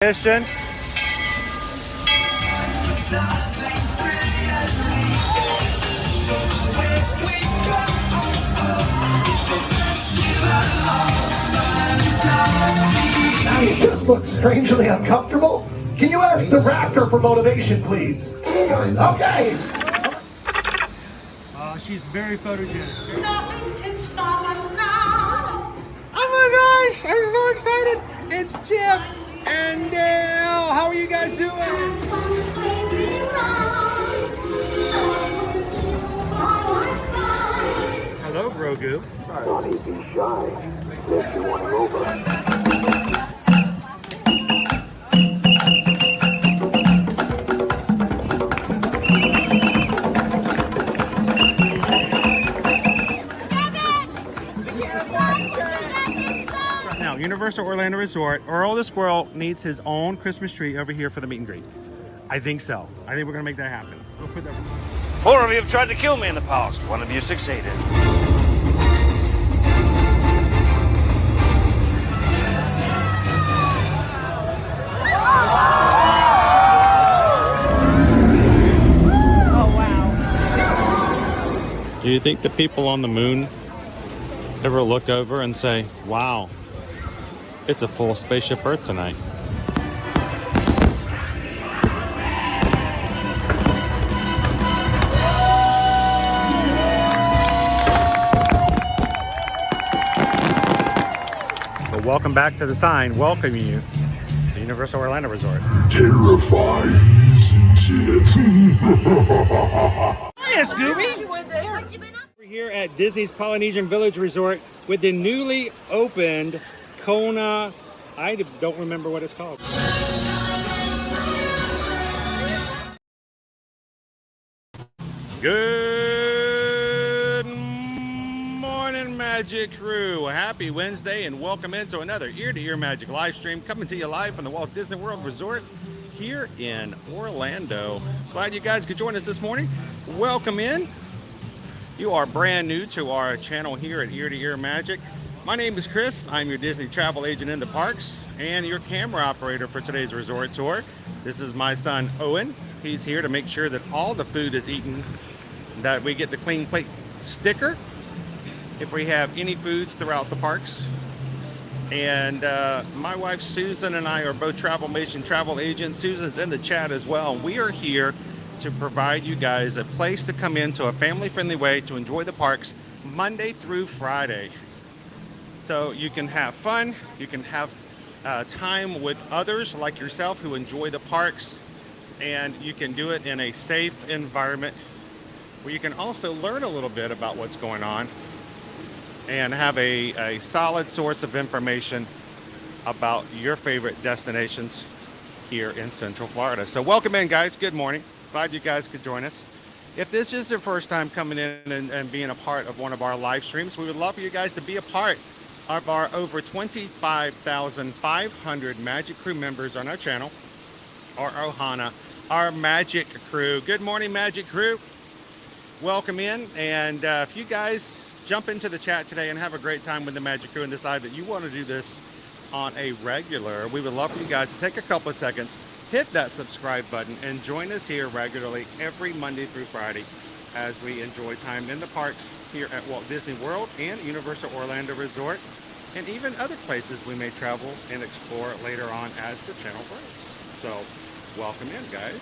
Mission. You just look strangely uncomfortable. Can you ask the raptor for motivation, please? Okay. She's very photogenic. Nothing can stop us now. Oh my gosh, I'm so excited. It's Chip and Dale. How are you guys doing? Hello, Grogu. Johnny, be shy. If you want him over. Now, Universal Orlando Resort, Earl the Squirrel needs his own Christmas tree over here for the meet and greet. I think so. I think we're going to make that happen. We'll put that. 4 of you have tried to kill me in the past. 1 of you succeeded. Do you think the people on the moon ever look over and say, wow, it's a full spaceship Earth tonight? Well, welcome back to the sign welcoming you to Universal Orlando Resort. Terrifying, isn't it? Hiya, Scooby! We're here at Disney's Polynesian Village Resort with the newly opened Kona. I don't remember what it's called. Good morning, Magic Crew. Happy Wednesday and welcome into another ear-to-ear Magic live stream coming to you live from the Walt Disney World Resort here in Orlando. Glad you guys could join us this morning. Welcome in. You are brand new to our channel here at Ear to Ear Magic. My name is Chris. I'm your Disney travel agent in the parks and your camera operator for today's resort tour. This is my son Owen. He's here to make sure that all the food is eaten, that we get the clean plate sticker if we have any foods throughout the parks. And my wife Susan and I are both Travelmation travel agents. Susan's in the chat as well. We are here to provide you guys a place to come into a family-friendly way to enjoy the parks Monday through Friday. So you can have fun, you can have time with others like yourself who enjoy the parks, and you can do it in a safe environment where you can also learn a little bit about what's going on and have a solid source of information about your favorite destinations here in Central Florida. So welcome in, guys. Good morning. Glad you guys could join us. If this is your first time coming in and being a part of one of our live streams, we would love for you guys to be a part of our over 25,500 Magic Crew members on our channel, our Ohana, our Magic Crew. Good morning, Magic Crew. Welcome in. And if you guys jump into the chat today and have a great time with the Magic Crew and decide that you want to do this on a regular, we would love for you guys to take a couple of seconds, hit that subscribe button, and join us here regularly every Monday through Friday as we enjoy time in the parks here at Walt Disney World and Universal Orlando Resort, and even other places we may travel and explore later on as the channel grows. So welcome in, guys.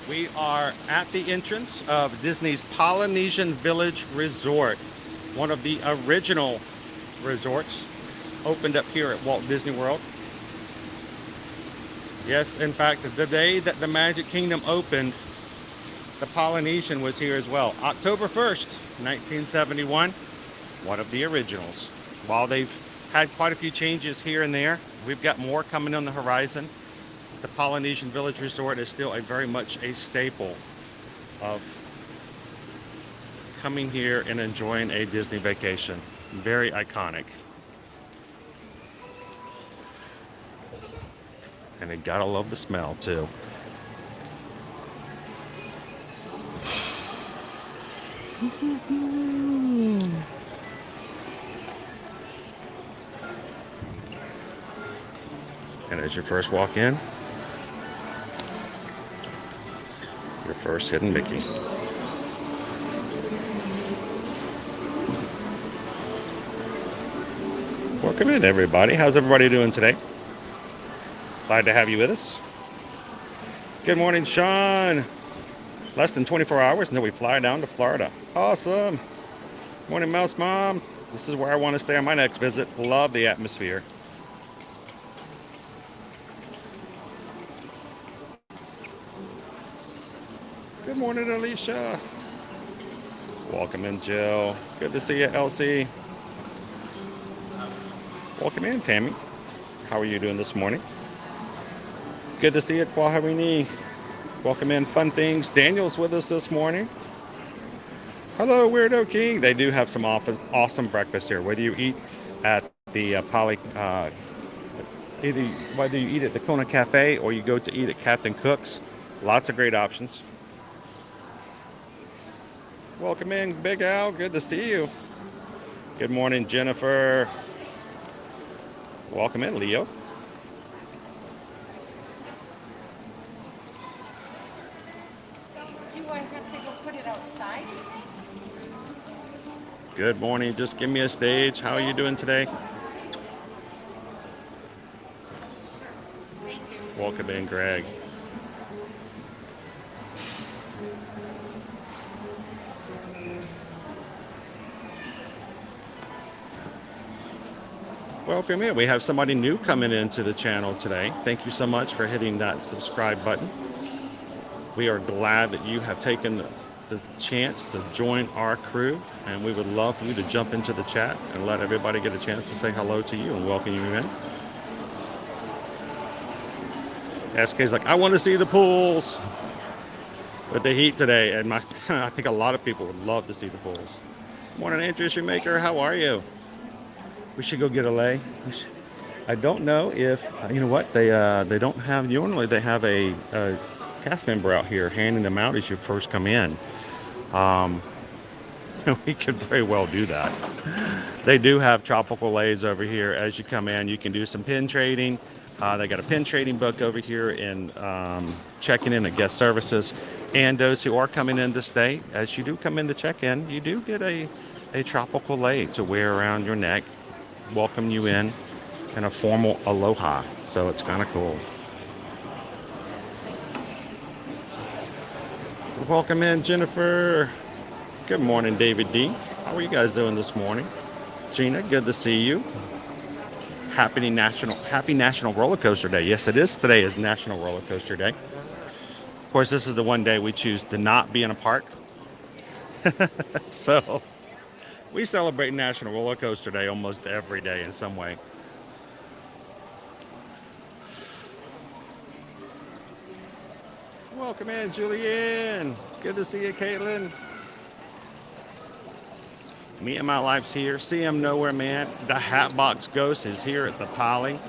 We are at the entrance of Disney's Polynesian Village Resort, one of the original resorts opened up here at Walt Disney World. Yes, in fact, the day that the Magic Kingdom opened, the Polynesian was here as well. October 1st, 1971, one of the originals. While they've had quite a few changes here and there, we've got more coming on the horizon. The Polynesian Village Resort is still very much a staple of coming here and enjoying a Disney vacation. Very iconic. And you gotta love the smell too. And as your first walk in, your first hidden Mickey. Welcome in, everybody. How's everybody doing today? Glad to have you with us. Good morning, Sean. Less than 24 hours until we fly down to Florida. Awesome. Morning, Mouse Mom. This is where I want to stay on my next visit. Love the atmosphere. Good morning, Alicia. Welcome in, Jill. Good to see you, Elsie. Welcome in, Tammy. How are you doing this morning? Good to see you, Kwaharini. Welcome in, Fun Things. Daniel's with us this morning. Hello, Weirdo King. They do have some awesome breakfast here. Whether you eat at the whether you eat at the Kona Cafe or you go to eat at Captain Cook's, lots of great options. Welcome in, Big Al. Good to see you. Good morning, Jennifer. Welcome in, Leo. Do I have to go put it outside? Good morning. Just give me a stage. How are you doing today? Welcome in, Greg. Welcome in. We have somebody new coming into the channel today. Thank you so much for hitting that subscribe button. We are glad that you have taken the chance to join our crew, and we would love for you to jump into the chat and let everybody get a chance to say hello to you and welcome you in. SK's like, I want to see the pools with the heat today, and I think a lot of people would love to see the pools. Morning, Andrew Shoemaker. How are you? We should go get a lay. I don't know if you know what they don't have. Normally they have a cast member out here handing them out as you first come in. We could very well do that. They do have tropical lays over here as you come in. You can do some pin trading. They got a pin trading book over here in checking in at guest services. And those who are coming in to stay, as you do come in to check in, you do get a tropical lei to wear around your neck, welcome you in a formal aloha. So it's kind of cool. Welcome in, Jennifer. Good morning, David D. How are you guys doing this morning? Gina, good to see you. Happy National Roller Coaster Day. Yes, it is. Today is National Roller Coaster Day. Of course, this is the one day we choose to not be in a park. So we celebrate National Roller Coaster Day almost every day in some way. Welcome in, Julianne. Good to see you, Caitlin. Me and My Life's here. CM Nowhere Man. The Hatbox Ghost is here at the Poly.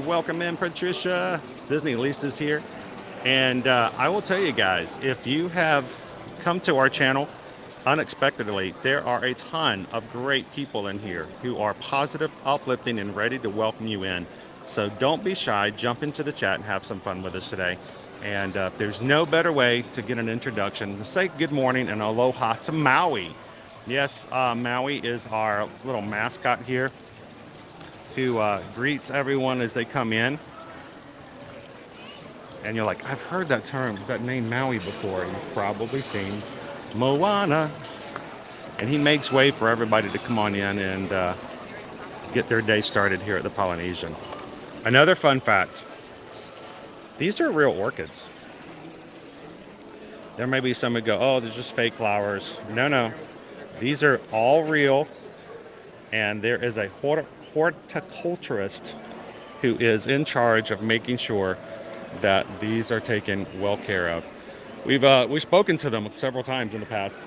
Welcome in, Patricia. Disney Lisa's here. And I will tell you guys, if you have come to our channel unexpectedly, there are a ton of great people in here who are positive, uplifting, and ready to welcome you in. So don't be shy. Jump into the chat and have some fun with us today. And there's no better way to get an introduction. Say good morning and aloha to Maui. Yes, Maui is our little mascot here who greets everyone as they come in. And you're like, I've heard that term, that name Maui before. You've probably seen Moana. And he makes way for everybody to come on in and get their day started here at the Polynesian. Another fun fact. These are real orchids. There may be some who go, oh, they're just fake flowers. No. These are all real. And there is a horticulturist who is in charge of making sure that these are taken well care of. We've spoken to them several times in the past.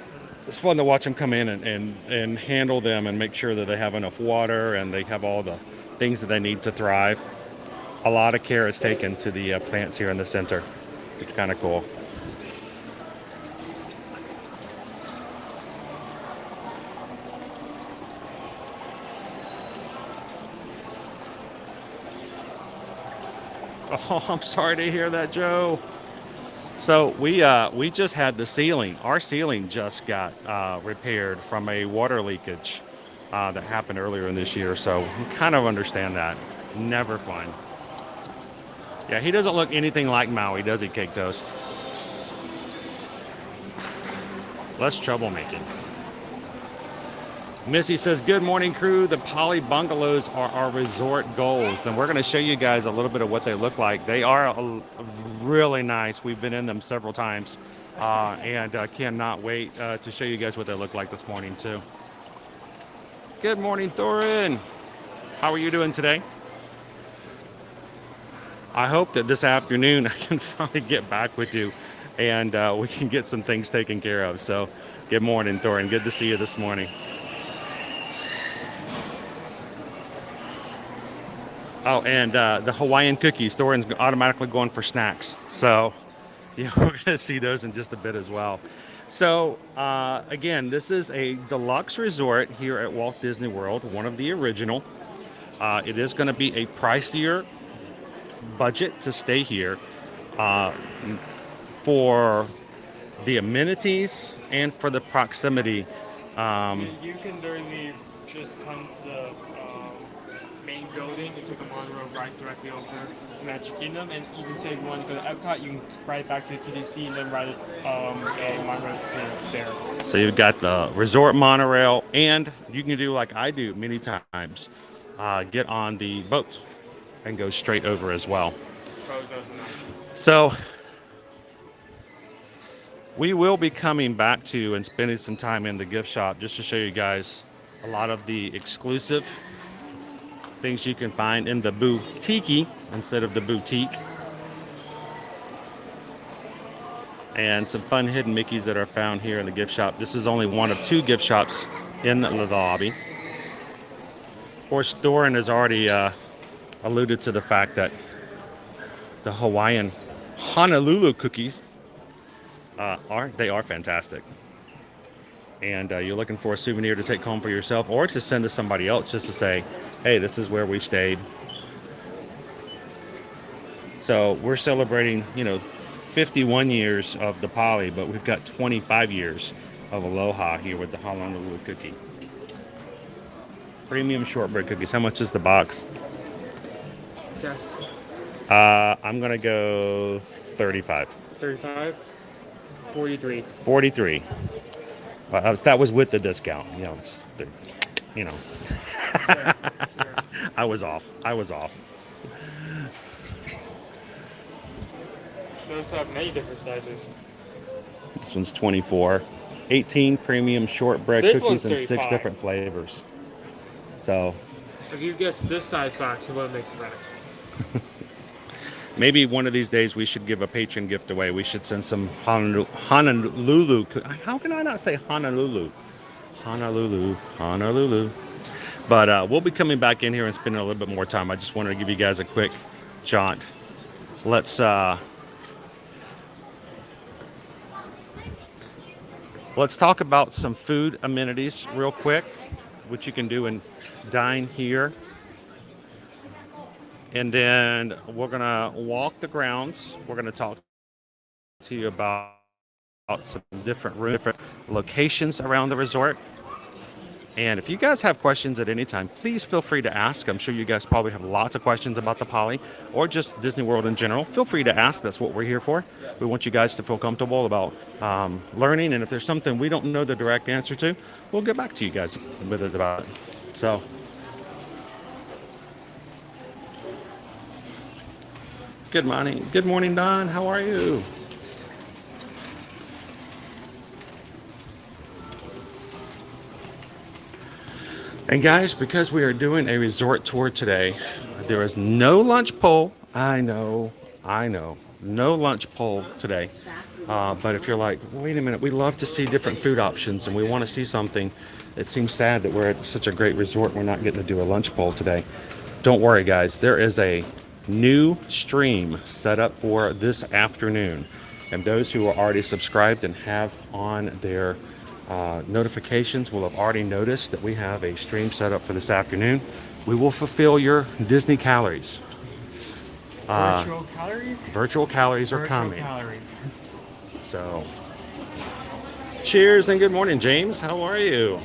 It's fun to watch them come in and handle them and make sure that they have enough water and they have all the things that they need to thrive. A lot of care is taken to the plants here in the center. It's kind of cool. Oh, I'm sorry to hear that, Joe. So we just had the ceiling. Our ceiling just got repaired from a water leakage that happened earlier in this year. So we kind of understand that. Never fun. Yeah, he doesn't look anything like Maui, does he, Cake Toast? Less troublemaking. Missy says, good morning, crew. The poly bungalows are our resort goals. And we're going to show you guys a little bit of what they look like. They are really nice. We've been in them several times. And cannot wait to show you guys what they look like this morning, too. Good morning, Thorin. How are you doing today? I hope that this afternoon I can finally get back with you and we can get some things taken care of. So, good morning, Thorin. Good to see you this morning. Oh, and the Hawaiian cookies. Thorin's automatically going for snacks. So, yeah, we're going to see those in just a bit as well. So, again, this is a deluxe resort here at Walt Disney World, one of the original. It is going to be a pricier budget to stay here for the amenities and for the proximity. You can literally just come to the main building and take a monorail right directly over to Magic Kingdom, and you can say you want to go to Epcot, you can ride back to TDC and then ride a monorail to there. So you've got the resort monorail, and you can do like I do many times, get on the boat and go straight over as well. So we will be coming back to and spending some time in the gift shop just to show you guys a lot of the exclusive things you can find in the boutique instead of the boutique. And some fun hidden Mickeys that are found here in the gift shop. This is only one of two gift shops in the lobby. Of course, Thorin has already alluded to the fact that the Hawaiian Honolulu cookies are fantastic. And you're looking for a souvenir to take home for yourself or to send to somebody else just to say, hey, this is where we stayed. So we're celebrating, 51 years of the Poly, but we've got 25 years of Aloha here with the Honolulu cookie. Premium shortbread cookies. How much is the box? Yes. I'm going to go 35. 35? 43. 43. Well, that was with the discount. I was off. Those have many different sizes. This one's 24. 18 premium shortbread This cookies one's in 6 35. different flavors. So If you guess this size box, it won't make sense. maybe one of these days we should give a patron gift away. We should send some Honolulu. How can I not say Honolulu? Honolulu. But we'll be coming back in here and spending a little bit more time. I just wanted to give you guys a quick jaunt. Let's talk about some food amenities real quick, which you can do and dine here. And then we're going to walk the grounds. We're going to talk to you about some different locations around the resort. And if you guys have questions at any time, please feel free to ask. I'm sure you guys probably have lots of questions about the Poly or just Disney World in general. Feel free to ask. That's what we're here for. We want you guys to feel comfortable about learning. And if there's something we don't know the direct answer to, we'll get back to you guys with it about it. So, good morning. Good morning, Don. How are you? And guys, because we are doing a resort tour today, there is no lunch poll. I know. No lunch poll today. But if you're like, wait a minute, we love to see different food options and we want to see something. It seems sad that we're at such a great resort. We're not getting to do a lunch poll today. Don't worry, guys. There is a new stream set up for this afternoon. And those who are already subscribed and have on their notifications will have already noticed that we have a stream set up for this afternoon. We will fulfill your Disney calories. Virtual calories? Virtual calories are Virtual coming. calories. So, cheers and good morning, James. How are you?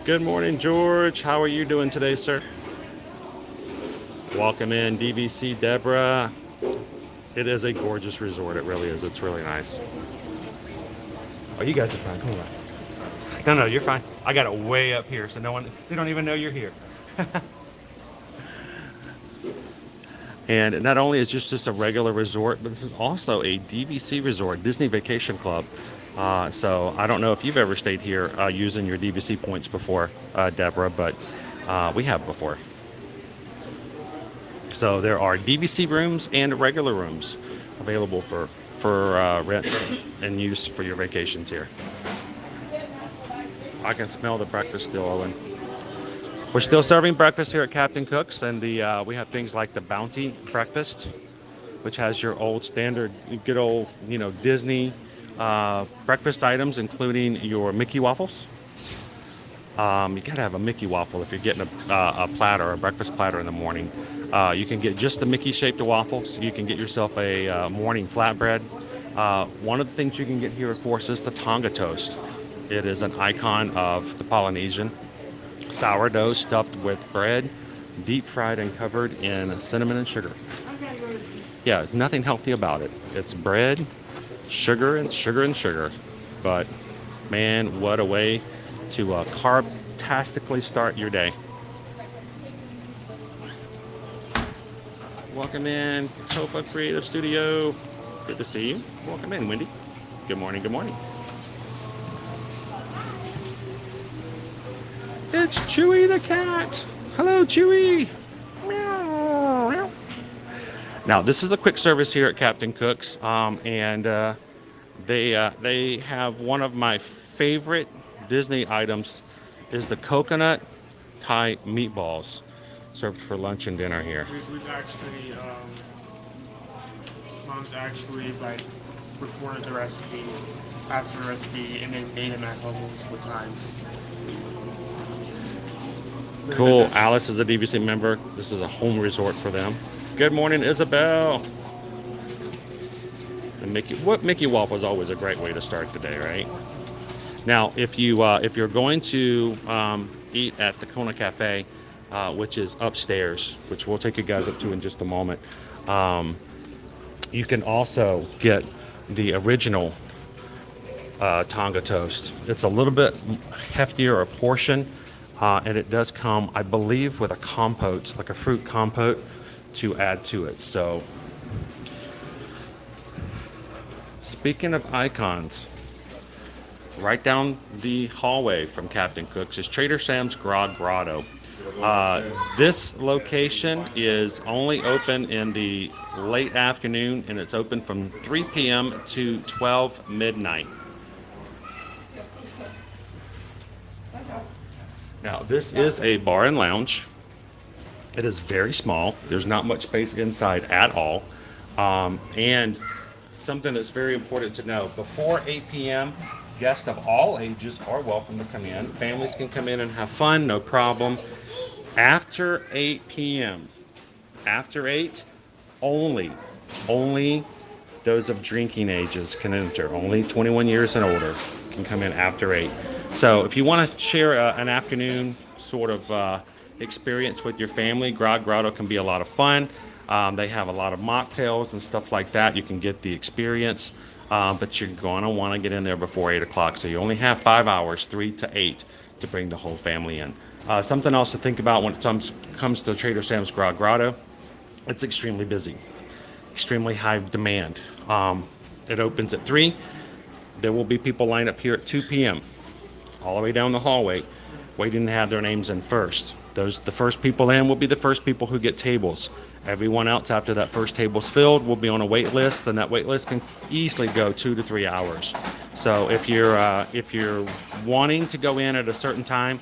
Good morning, George. How are you doing today, sir? Welcome in, DVC Deborah. It is a gorgeous resort. It really is. It's really nice. Oh, you guys are fine. Come on. No, you're fine. I got it way up here, so they don't even know you're here. And not only is just a regular resort, but this is also a DVC resort, Disney Vacation Club. So I don't know if you've ever stayed here using your DVC points before, Deborah, but we have before. So there are DVC rooms and regular rooms available for rent and use for your vacations here. I can smell the breakfast still, Owen. We're still serving breakfast here at Captain Cook's, and we have things like the Bounty breakfast, which has your old standard, good old, Disney breakfast items, including your Mickey waffles. You gotta have a Mickey waffle if you're getting a platter, a breakfast platter in the morning. You can get just the Mickey-shaped waffles. You can get yourself a morning flatbread. One of the things you can get here, of course, is the Tonga toast. It is an icon of the Polynesian. Sourdough stuffed with bread, deep fried and covered in cinnamon and sugar. Yeah, nothing healthy about it. It's bread, sugar, and sugar and sugar. But man, what a way to carb-tastically start your day. Welcome in, Topa Creative Studio. Good to see you. Welcome in, Wendy. Good morning, good morning. It's Chewy the cat. Hello, Chewy. Meow. Now, this is a quick service here at Captain Cook's, and they have one of my favorite Disney items is the coconut Thai meatballs served for lunch and dinner here. We've actually, Mom's actually recorded the recipe, asked for the recipe, and then made them at home multiple times. Cool. Alice is a DVC member. This is a home resort for them. Good morning, Isabel. And Mickey waffle is always a great way to start the day, right? Now, if you're going to eat at the Kona Cafe, which is upstairs, which we'll take you guys up to in just a moment, you can also get the original Tonga toast. It's a little bit heftier a portion. And it does come, I believe, with a compote, like a fruit compote, to add to it. So, speaking of icons, right down the hallway from Captain Cook's is Trader Sam's Grotto. This location is only open in the late afternoon, and it's open from 3 p.m. to 12 midnight. Now, this is a bar and lounge. It is very small. There's not much space inside at all. And something that's very important to know, before 8 p.m., guests of all ages are welcome to come in. Families can come in and have fun, no problem. After 8 p.m., after 8, only those of drinking ages can enter. Only 21 years and older can come in after 8. So if you want to share an afternoon sort of experience with your family, Grotto can be a lot of fun. They have a lot of mocktails and stuff like that. You can get the experience, but you're going to want to get in there before 8 o'clock. So you only have 5 hours, 3 to 8, to bring the whole family in. Something else to think about when it comes to Trader Sam's Grotto, it's extremely busy, extremely high demand. It opens at 3. There will be people lined up here at 2 p.m. all the way down the hallway, waiting to have their names in first. The first people in will be the first people who get tables. Everyone else after that first table's filled will be on a wait list, and that wait list can easily go 2 to 3 hours. So if you're wanting to go in at a certain time,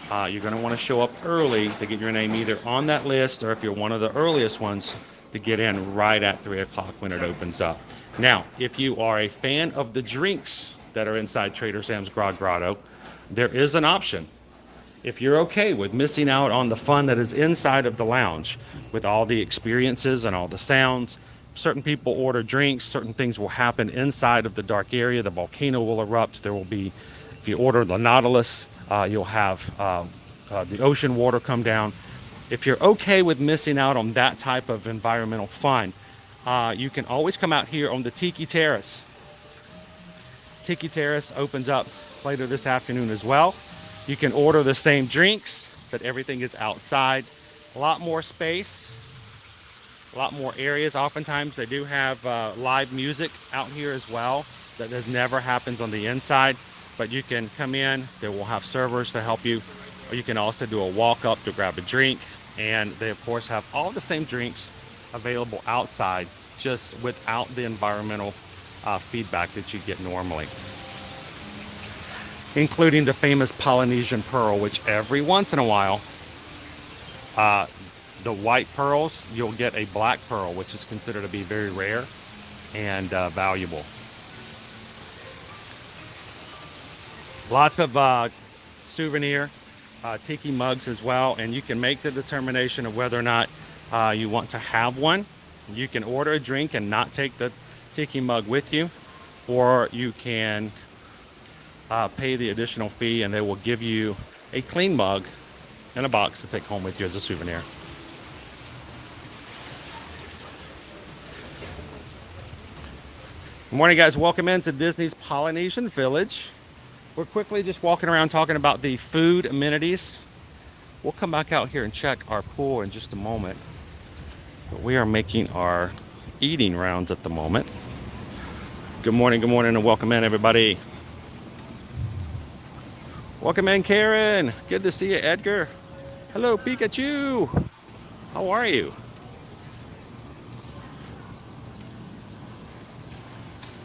you're going to want to show up early to get your name either on that list, or if you're one of the earliest ones, to get in right at 3 o'clock when it opens up. Now, if you are a fan of the drinks that are inside Trader Sam's Grotto, there is an option. If you're okay with missing out on the fun that is inside of the lounge with all the experiences and all the sounds, certain people order drinks, certain things will happen inside of the dark area. The volcano will erupt. There will be, if you order the Nautilus, you'll have the ocean water come down. If you're okay with missing out on that type of environmental fun, you can always come out here on the Tiki Terrace. Tiki Terrace opens up later this afternoon as well. You can order the same drinks, but everything is outside. A lot more space, a lot more areas. Oftentimes they do have live music out here as well. That never happens on the inside, but you can come in, they will have servers to help you, or you can also do a walk up to grab a drink. And they of course have all the same drinks available outside, just without the environmental feedback that you get normally, including the famous Polynesian pearl, which every once in a while, the white pearls, you'll get a black pearl, which is considered to be very rare and valuable. Lots of souvenir tiki mugs as well, and you can make the determination of whether or not you want to have one. You can order a drink and not take the tiki mug with you, or you can pay the additional fee and they will give you a clean mug in a box to take home with you as a souvenir. Good morning, guys. Welcome into Disney's Polynesian Village. We're quickly just walking around talking about the food amenities. We'll come back out here and check our pool in just a moment. But we are making our eating rounds at the moment. Good morning, and welcome in, everybody. Welcome in, Karen. Good to see you, Edgar. Hello, Pikachu. How are you?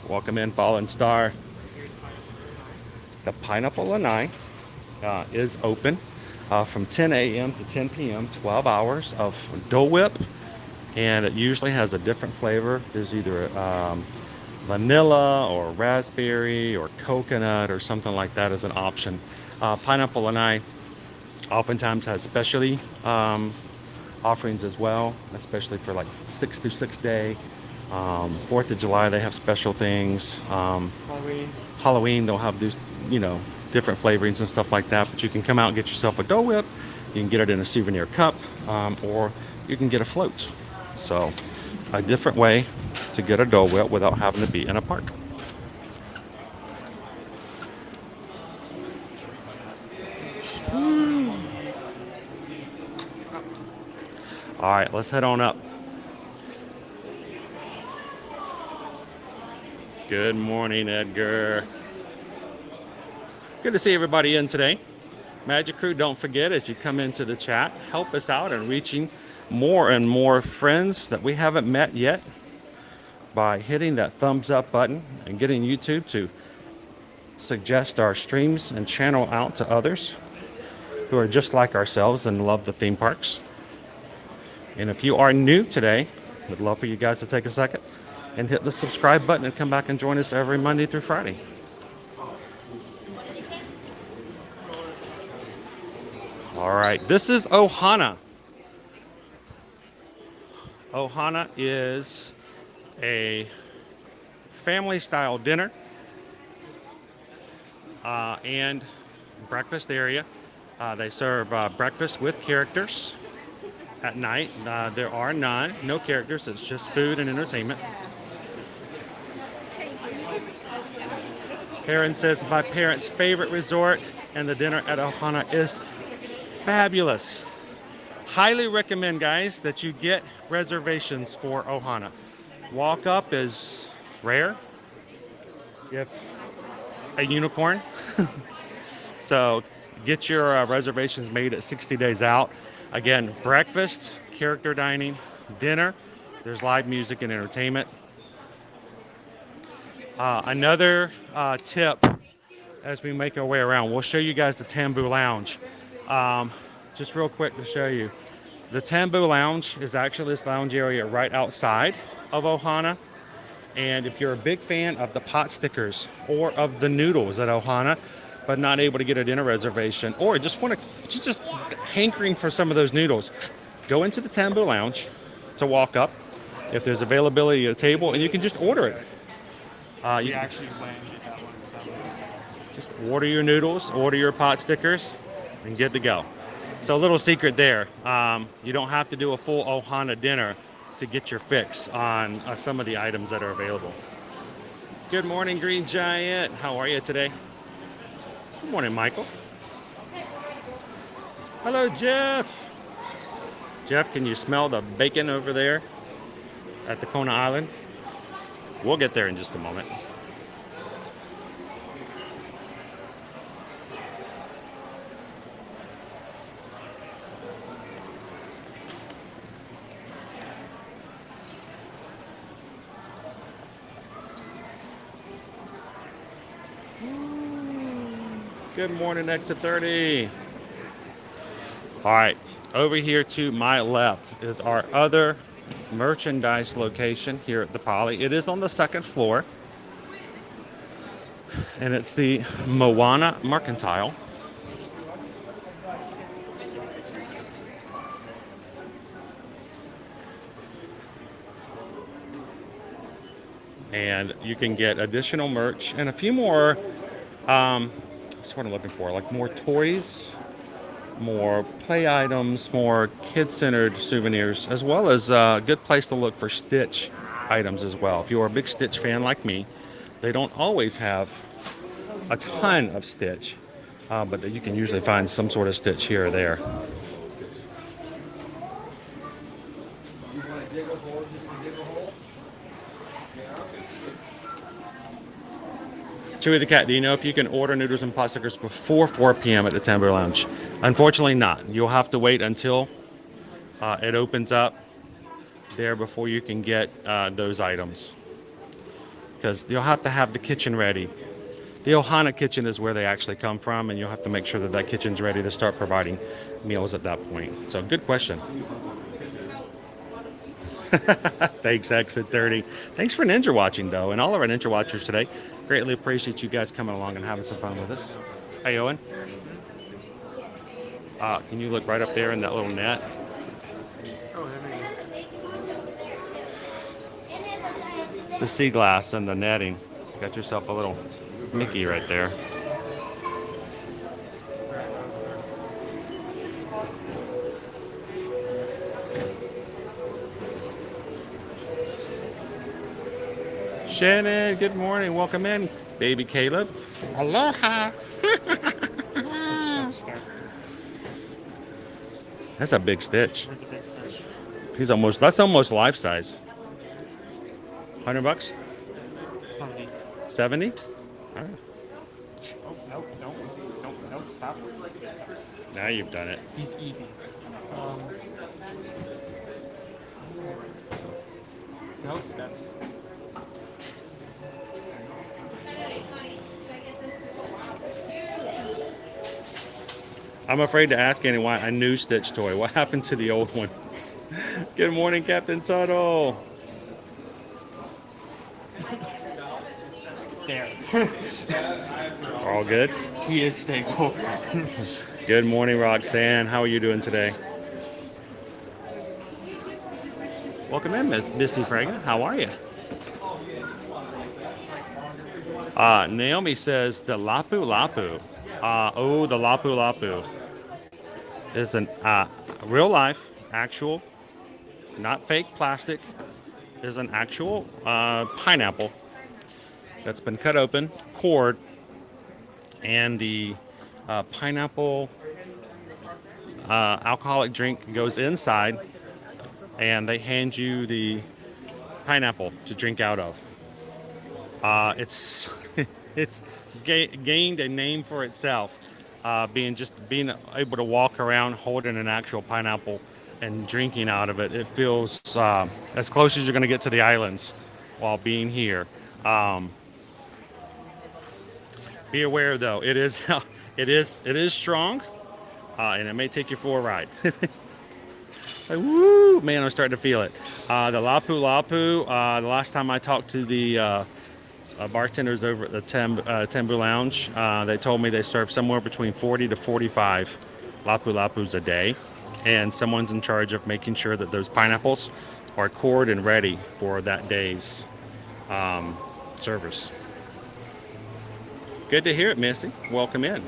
Welcome in, Fallen Star. The Pineapple Lanai is open from 10 a.m. to 10 p.m., 12 hours of Dole Whip, and it usually has a different flavor. There's either vanilla or raspberry or coconut or something like that as an option. Pineapple Lanai oftentimes has specialty offerings as well, especially for like 626 Day. 4th of July, they have special things. Halloween, they'll have these, different flavorings and stuff like that. But you can come out and get yourself a Dole Whip. You can get it in a souvenir cup, or you can get a float. So, a different way to get a Dole Whip without having to be in a park. All right, let's head on up. Good morning, Edgar. Good to see everybody in today. Magic Crew, don't forget, as you come into the chat, help us out in reaching more and more friends that we haven't met yet by hitting that thumbs up button and getting YouTube to suggest our streams and channel out to others who are just like ourselves and love the theme parks. And if you are new today, we'd love for you guys to take a second and hit the subscribe button and come back and join us every Monday through Friday. All right, this is Ohana. Ohana is a family-style dinner and breakfast area. They serve breakfast with characters at night. There are no characters. It's just food and entertainment. Karen says my parents' favorite resort, and the dinner at Ohana is fabulous. Highly recommend, guys, that you get reservations for Ohana. Walk up is rare, if a unicorn. So get your reservations made at 60 days out. Again, breakfast, character dining, dinner. There's live music and entertainment. Another tip as we make our way around, we'll show you guys the Tambu Lounge. Just real quick to show you. The Tambu Lounge is actually this lounge area right outside of Ohana. And if you're a big fan of the pot stickers or of the noodles at Ohana, but not able to get a dinner reservation, or just hankering for some of those noodles, go into the Tambu Lounge to walk up. If there's availability at a table, and you can just order it. We actually went and did that one. So. Just order your noodles, order your pot stickers, and good to go. So a little secret there. You don't have to do a full Ohana dinner to get your fix on some of the items that are available. Good morning, Green Giant. How are you today? Good morning, Michael. Hello, Jeff. Jeff, can you smell the bacon over there at the Kona Island? We'll get there in just a moment. Good morning, Exit 30. All right, over here to my left is our other merchandise location here at the Poly. It is on the second floor, and it's the Moana Mercantile. And you can get additional merch and a few more, that's what I'm looking for, like more toys, more play items, more kid-centered souvenirs, as well as a good place to look for Stitch items as well. If you're a big Stitch fan like me, they don't always have a ton of Stitch, but you can usually find some sort of Stitch here or there. Chewy the Cat, do you know if you can order noodles and pot stickers before 4 p.m. at the Timber Lounge? Unfortunately not. You'll have to wait until it opens up there before you can get those items. Because you'll have to have the kitchen ready. The Ohana kitchen is where they actually come from, and you'll have to make sure that that kitchen's ready to start providing meals at that point. So good question. Thanks, Exit 30. Thanks for Ninja watching, though, and all of our Ninja watchers today. Greatly appreciate you guys coming along and having some fun with us. Hey, Owen. Can you look right up there in that little net? Oh, there we go. The sea glass and the netting. Got yourself a little Mickey right there. Shannon, good morning. Welcome in, baby Caleb. Aloha. That's a big Stitch. That's a big Stitch. That's almost life size. $100? 70. 70? All right. Oh, nope, stop. Now you've done it. He's easy. Nope, that's... I'm afraid to ask anyone a new Stitch toy. What happened to the old one? Good morning, Captain Tuttle. There. All good? He is stable. Good morning, Roxanne. How are you doing today? Welcome in, Miss Missy Fraga. How are you? Naomi says the Lapu Lapu. The Lapu Lapu is an real life, actual, not fake plastic, is an actual pineapple that's been cut open, cored, and the pineapple alcoholic drink goes inside, and they hand you the pineapple to drink out of. It's gained a name for itself, being able to walk around holding an actual pineapple and drinking out of it. It feels as close as you're going to get to the islands while being here. Be aware, though, it is strong, and it may take you for a ride. Woo, man, I'm starting to feel it. The Lapu Lapu. The last time I talked to the bartenders over at the Tembu Lounge, they told me they serve somewhere between 40 to 45 lapu-lapus a day. And someone's in charge of making sure that those pineapples are cored and ready for that day's service. Good to hear it, Missy. Welcome in.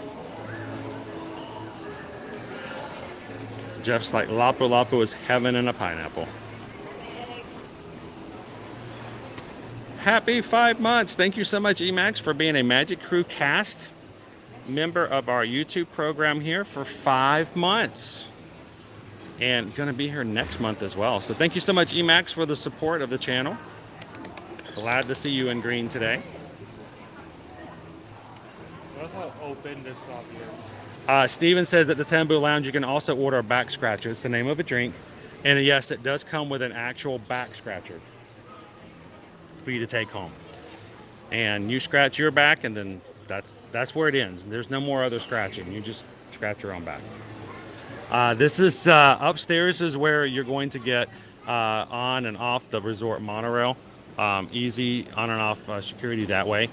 Jeff's like, lapu-lapu is heaven in a pineapple. Happy 5 months. Thank you so much, Emax, for being a Magic Crew cast member of our YouTube program here for 5 months. And going to be here next month as well. So thank you so much, Emax, for the support of the channel. Glad to see you in green today. Look how open this lobby is. Steven says at the Tembu Lounge you can also order a back scratcher. It's the name of a drink. And yes, it does come with an actual back scratcher for you to take home. And you scratch your back, and then that's where it ends. There's no more other scratching. You just scratch your own back. This is upstairs is where you're going to get on and off the resort monorail. Easy on and off security that way.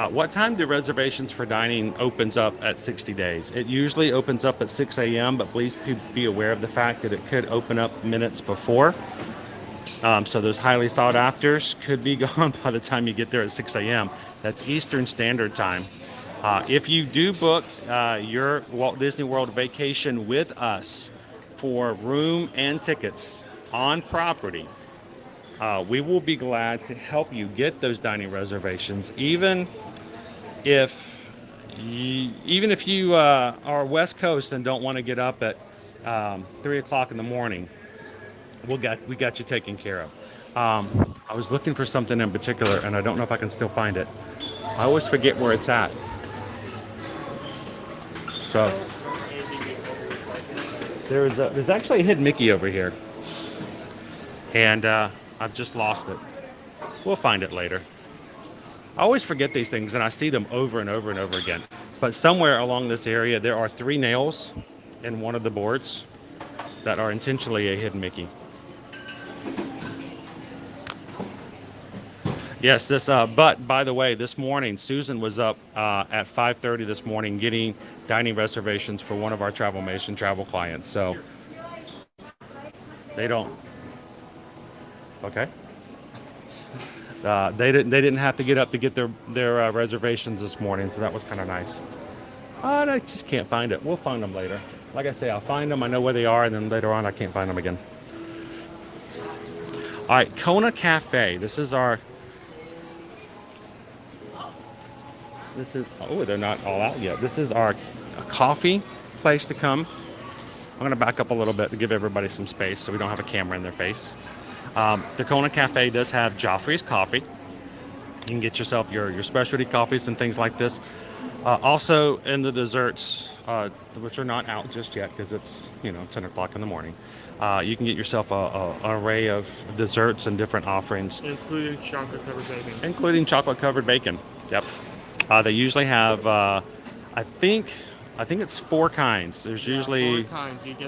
What time do reservations for dining opens up at 60 days? It usually opens up at 6 a.m., but please be aware of the fact that it could open up minutes before. So those highly sought afters could be gone by the time you get there at 6 a.m. That's Eastern Standard Time. If you do book your Walt Disney World vacation with us for room and tickets on property, we will be glad to help you get those dining reservations, even if you are West Coast and don't want to get up at 3 o'clock in the morning. We got you taken care of. I was looking for something in particular, and I don't know if I can still find it. I always forget where it's at. So there's actually a hidden Mickey over here, and I've just lost it. We'll find it later. I always forget these things, and I see them over and over and over again. But somewhere along this area, there are 3 nails in one of the boards that are intentionally a hidden Mickey. Yes, but by the way, this morning, Susan was up at 5:30 this morning getting dining reservations for one of our Travelmation travel clients. So they don't. Okay. They didn't have to get up to get their reservations this morning, so that was kind of nice. I just can't find it. We'll find them later. Like I say, I'll find them. I know where they are, and then later on, I can't find them again. All right, Kona Cafe. This is our. Oh, they're not all out yet. This is our coffee place to come. I'm going to back up a little bit to give everybody some space so we don't have a camera in their face. The Kona Cafe does have Joffrey's coffee. You can get yourself your specialty coffees and things like this. Also in the desserts, which are not out just yet because it's 10 o'clock in the morning. You can get yourself an array of desserts and different offerings. Including chocolate-covered bacon. Including chocolate-covered bacon. Yep. They usually have, I think it's 4 kinds. There's usually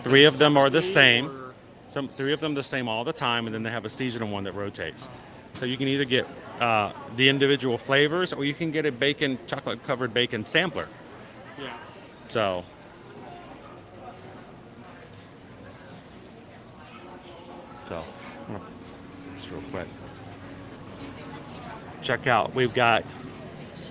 3 of them are the same. 3 of them the same all the time, and then they have a seasonal one that rotates. So you can either get the individual flavors, or you can get a chocolate-covered bacon sampler. Yeah. So. Just real quick. Check out. We've got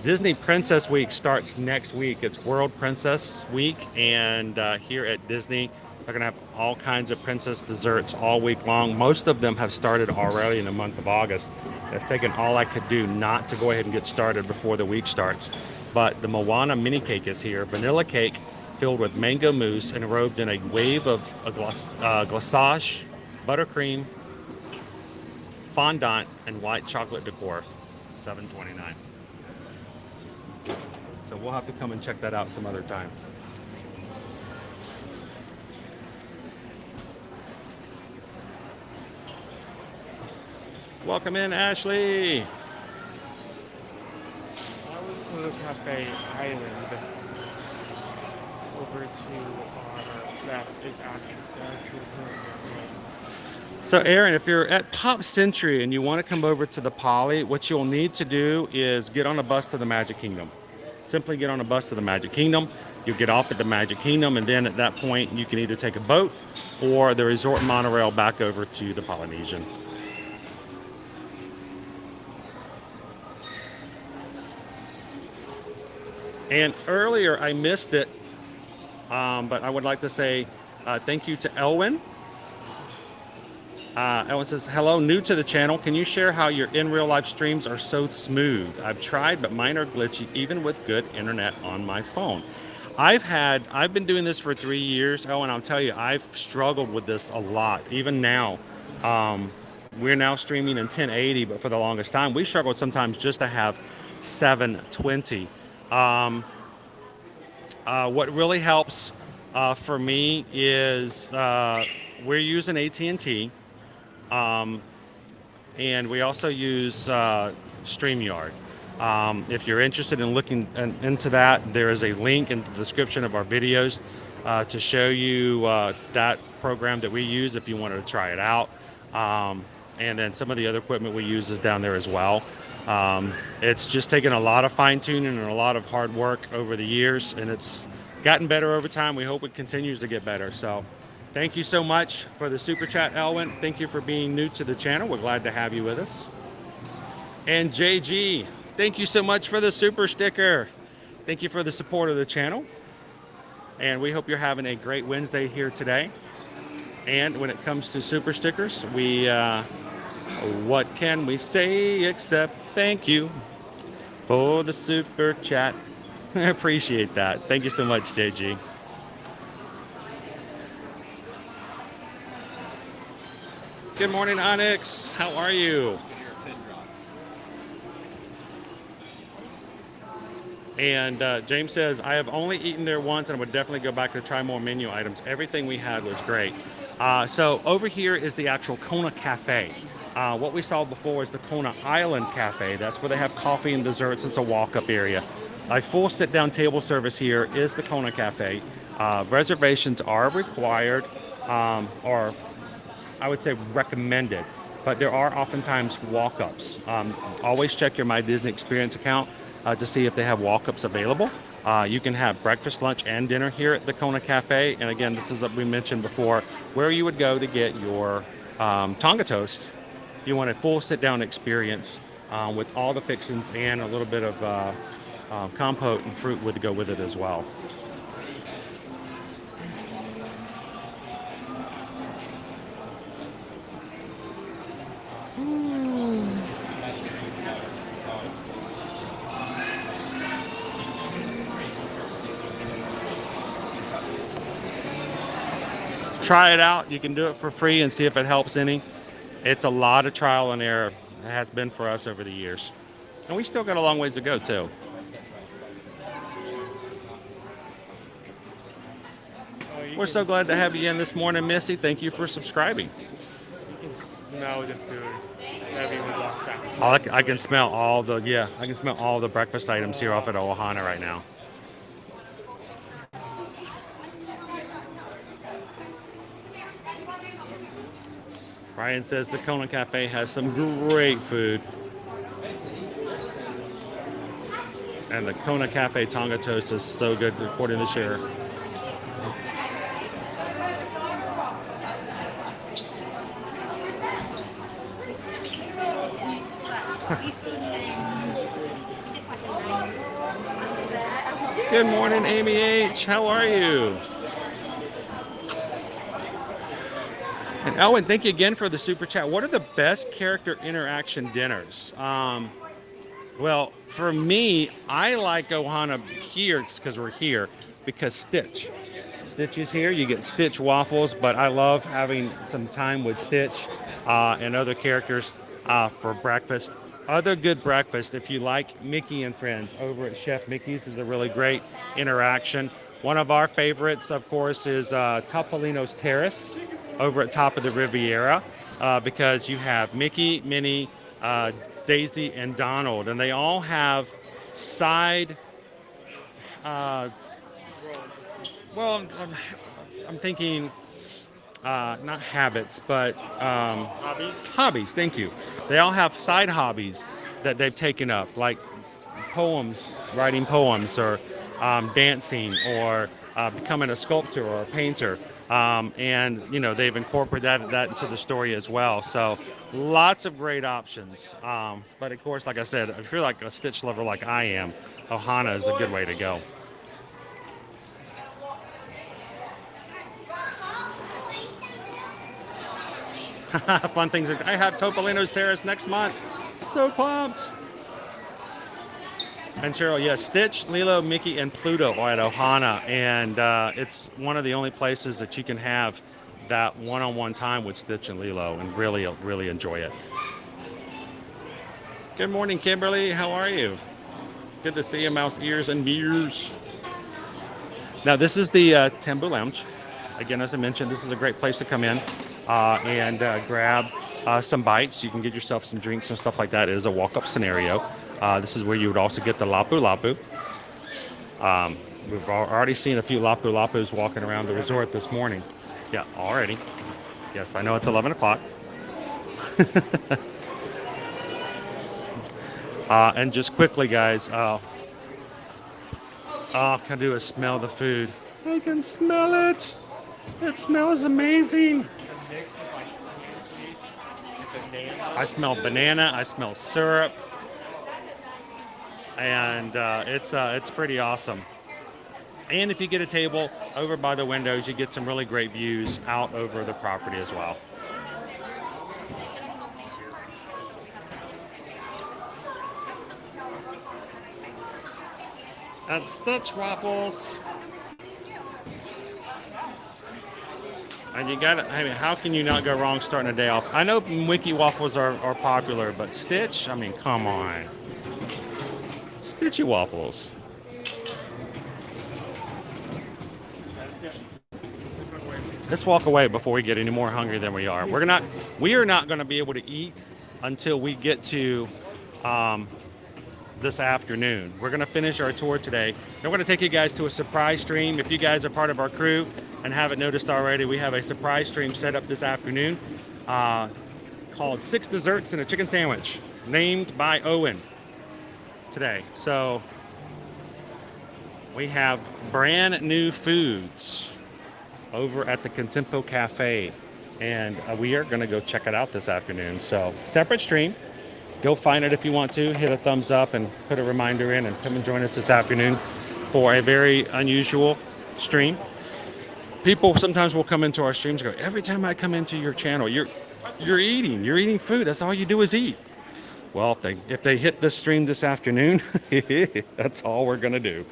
Disney Princess Week starts next week. It's World Princess Week, and here at Disney, they're going to have all kinds of princess desserts all week long. Most of them have started already in the month of August. It's taken all I could do not to go ahead and get started before the week starts. But the Moana mini cake is here. Vanilla cake filled with mango mousse and robed in a wave of glaçage, buttercream, fondant, and white chocolate decor. $7.29. So we'll have to come and check that out some other time. Welcome in, Ashley. That was Kona Cafe Island. over to our that is actual room. So Aaron, if you're at Pop Century and you want to come over to the Poly, what you'll need to do is get on a bus to the Magic Kingdom. Simply get on a bus to the Magic Kingdom. You'll get off at the Magic Kingdom, and then at that point you can either take a boat or the resort monorail back over to the Polynesian. And earlier I missed it, but I would like to say thank you to Elwin. Elwin says, hello, new to the channel. Can you share how your in real life streams are so smooth? I've tried, but mine are glitchy, even with good internet on my phone. I've been doing this for 3 years, Elwin. I'll tell you, I've struggled with this a lot. Even now, we're now streaming in 1080, but for the longest time, we struggled sometimes just to have 720. What really helps for me is we're using AT&T. And we also use StreamYard. If you're interested in looking into that, there is a link in the description of our videos to show you that program that we use if you wanted to try it out. And then some of the other equipment we use is down there as well. It's just taken a lot of fine tuning and a lot of hard work over the years, and it's gotten better over time. We hope it continues to get better. So thank you so much for the super chat, Elwin. Thank you for being new to the channel. We're glad to have you with us. And JG, thank you so much for the super sticker. Thank you for the support of the channel. And we hope you're having a great Wednesday here today. And when it comes to super stickers, what can we say except thank you for the super chat? I appreciate that. Thank you so much, JG. Good morning, Onyx. How are you? And James says, I have only eaten there once and I would definitely go back to try more menu items. Everything we had was great. So over here is the actual Kona Cafe. What we saw before is the Kona Island Cafe. That's where they have coffee and desserts. It's a walk-up area. A full sit-down table service here is the Kona Cafe. Reservations are required, or I would say recommended, but there are oftentimes walk-ups. Always check your My Disney Experience account to see if they have walk-ups available. You can have breakfast, lunch, and dinner here at the Kona Cafe. And again, this is what we mentioned before, where you would go to get your Tonga toast. You want a full sit-down experience with all the fixings and a little bit of compote and fruit would go with it as well. Try it out. You can do it for free and see if it helps any. It's a lot of trial and error. It has been for us over the years. And we still got a long ways to go, too. We're so glad to have you in this morning, Missy. Thank you for subscribing. You can smell the food. I can smell all the breakfast items here off at Ohana right now. Ryan says the Kona Cafe has some great food. And the Kona Cafe Tonga toast is so good, according to share. Good morning, Amy H. How are you? And Elwin, thank you again for the super chat. What are the best character interaction dinners? Well, for me, I like Ohana here because we're here because Stitch is here. You get Stitch waffles, but I love having some time with Stitch and other characters for breakfast. Other good breakfast, if you like Mickey and Friends, over at Chef Mickey's is a really great interaction. One of our favorites, of course, is Topolino's Terrace over at Top of the Riviera because you have Mickey, Minnie, Daisy, and Donald, and they all have side well, I'm thinking not habits, but hobbies. Thank you. They all have side hobbies that they've taken up, like poems, writing poems, or dancing, or becoming a sculptor or a painter. And they've incorporated that into the story as well. So lots of great options. But of course, like I said, if you're like a Stitch lover like I am, Ohana is a good way to go. Fun things. I have Topolino's Terrace next month. So pumped. And Cheryl, yes, Stitch, Lilo, Mickey, and Pluto are at Ohana, and it's one of the only places that you can have that one-on-one time with Stitch and Lilo and really, really enjoy it. Good morning, Kimberly. How are you? Good to see you, mouse ears and beers. Now, this is the Tambu Lounge. Again, as I mentioned, this is a great place to come in and grab some bites. You can get yourself some drinks and stuff like that. It is a walk-up scenario. This is where you would also get the Lapu Lapu. We've already seen a few Lapu Lapus walking around the resort this morning. Yeah, already. Yes, I know it's 11 o'clock. And just quickly, guys, all I can do is smell the food. I can smell it. It smells amazing. I smell banana. I smell syrup. And it's pretty awesome. And if you get a table over by the windows, you get some really great views out over the property as well. And Stitch waffles. And you got I mean, how can you not go wrong starting a day off? I know Mickey waffles are popular, but Stitch, I mean, come on. Stitchy waffles. Let's walk away before we get any more hungry than we are. We are not going to be able to eat until we get to this afternoon. We're going to finish our tour today. And we're going to take you guys to a surprise stream. If you guys are part of our crew and haven't noticed already, we have a surprise stream set up this afternoon called 6 Desserts and a Chicken Sandwich, named by Owen today. So we have brand new foods over at the Contempo Cafe, and we are going to go check it out this afternoon. So separate stream. Go find it if you want to. Hit a thumbs up and put a reminder in, and come and join us this afternoon for a very unusual stream. People sometimes will come into our streams and go, every time I come into your channel, you're eating food. That's all you do is eat. Well, if they hit this stream this afternoon, that's all we're going to do.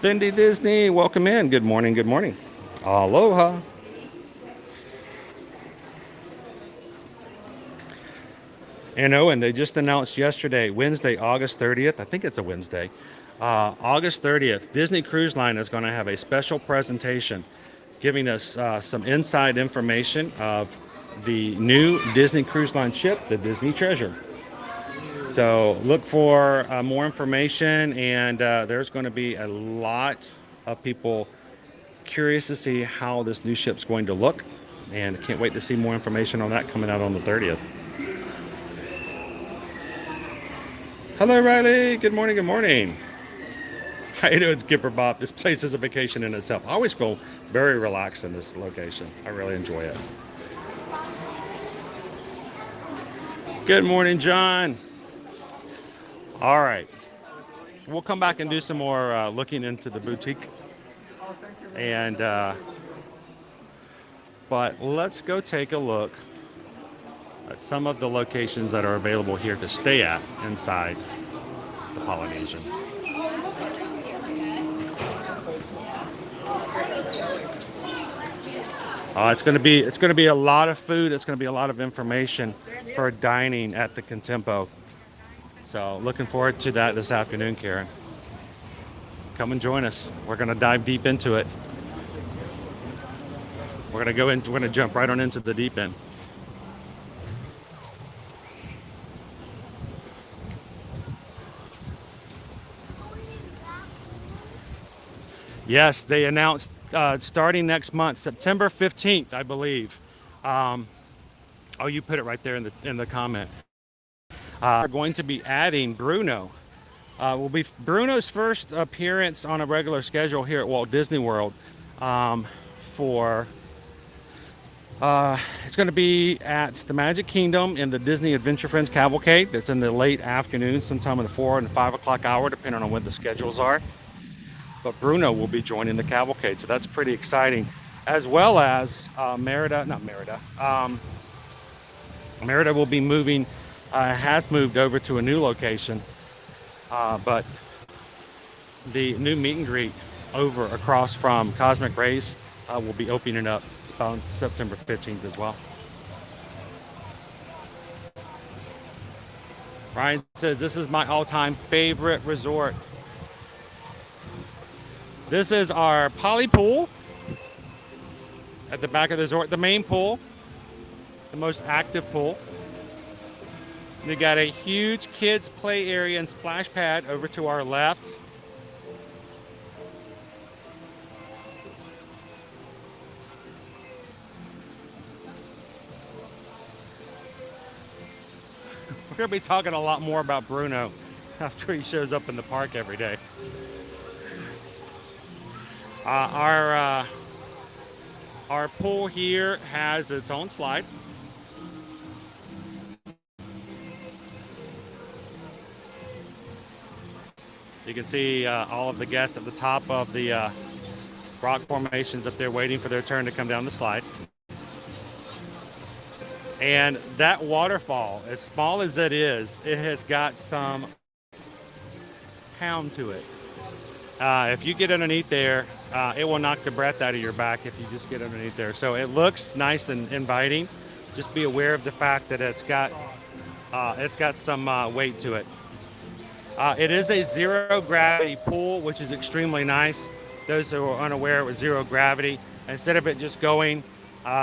Cindy Disney, welcome in. Good morning, good morning. Aloha. And they just announced yesterday, Wednesday, August 30th. I think it's a Wednesday. August 30th, Disney Cruise Line is going to have a special presentation giving us some inside information of the new Disney Cruise Line ship, the Disney Treasure. So look for more information, and there's going to be a lot of people curious to see how this new ship's going to look, and I can't wait to see more information on that coming out on the 30th. Hello, Riley. Good morning. Good morning. How you doing, Skipper Bob? This place is a vacation in itself. I always feel very relaxed in this location. I really enjoy it. Good morning, John. All right. We'll come back and do some more looking into the boutique. And but let's go take a look at some of the locations that are available here to stay at inside the Polynesian. It's going to be a lot of food. It's going to be a lot of information for dining at the Contempo. So looking forward to that this afternoon, Karen. Come and join us. We're going to dive deep into it. We're gonna go in. We're gonna jump right on into the deep end. Yes, they announced starting next month, September 15th, I believe. Oh, you put it right there in the comment. We're going to be adding Bruno. Will be Bruno's first appearance on a regular schedule here at Walt Disney World. It's going to be at the Magic Kingdom in the Disney Adventure Friends Cavalcade. That's in the late afternoon, sometime in the 4 and 5 o'clock hour, depending on when the schedules are. But Bruno will be joining the cavalcade, so that's pretty exciting. As well as Merida will be moving, has moved over to a new location. But the new meet and greet over across from Cosmic Rays will be opening up on September 15th as well. Ryan says, this is my all-time favorite resort. This is our poly pool at the back of the resort, the main pool, the most active pool. We got a huge kids play area and splash pad over to our left. We're going to be talking a lot more about Bruno after he shows up in the park every day. Our pool here has its own slide. You can see all of the guests at the top of the rock formations up there waiting for their turn to come down the slide. And that waterfall, as small as it is, it has got some pound to it. If you get underneath there, it will knock the breath out of your back if you just get underneath there. So it looks nice and inviting. Just be aware of the fact that it's got some weight to it. It is a zero gravity pool, which is extremely nice. Those who are unaware, it was zero gravity. Instead of it just going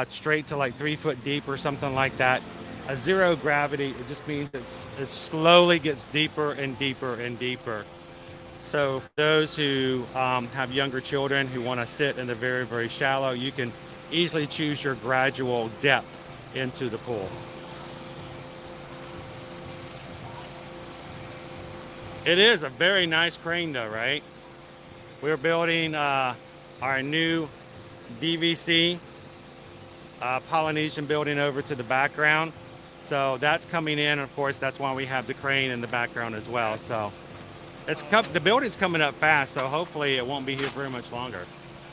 straight to like 3 foot deep or something like that, a zero gravity, it just means it slowly gets deeper and deeper and deeper. So for those who have younger children who want to sit in the very, very shallow, you can easily choose your gradual depth into the pool. It is a very nice crane though, right? We're building our new DVC Polynesian building over to the background. So that's coming in. Of course, that's why we have the crane in the background as well. So the building's coming up fast, so hopefully it won't be here very much longer.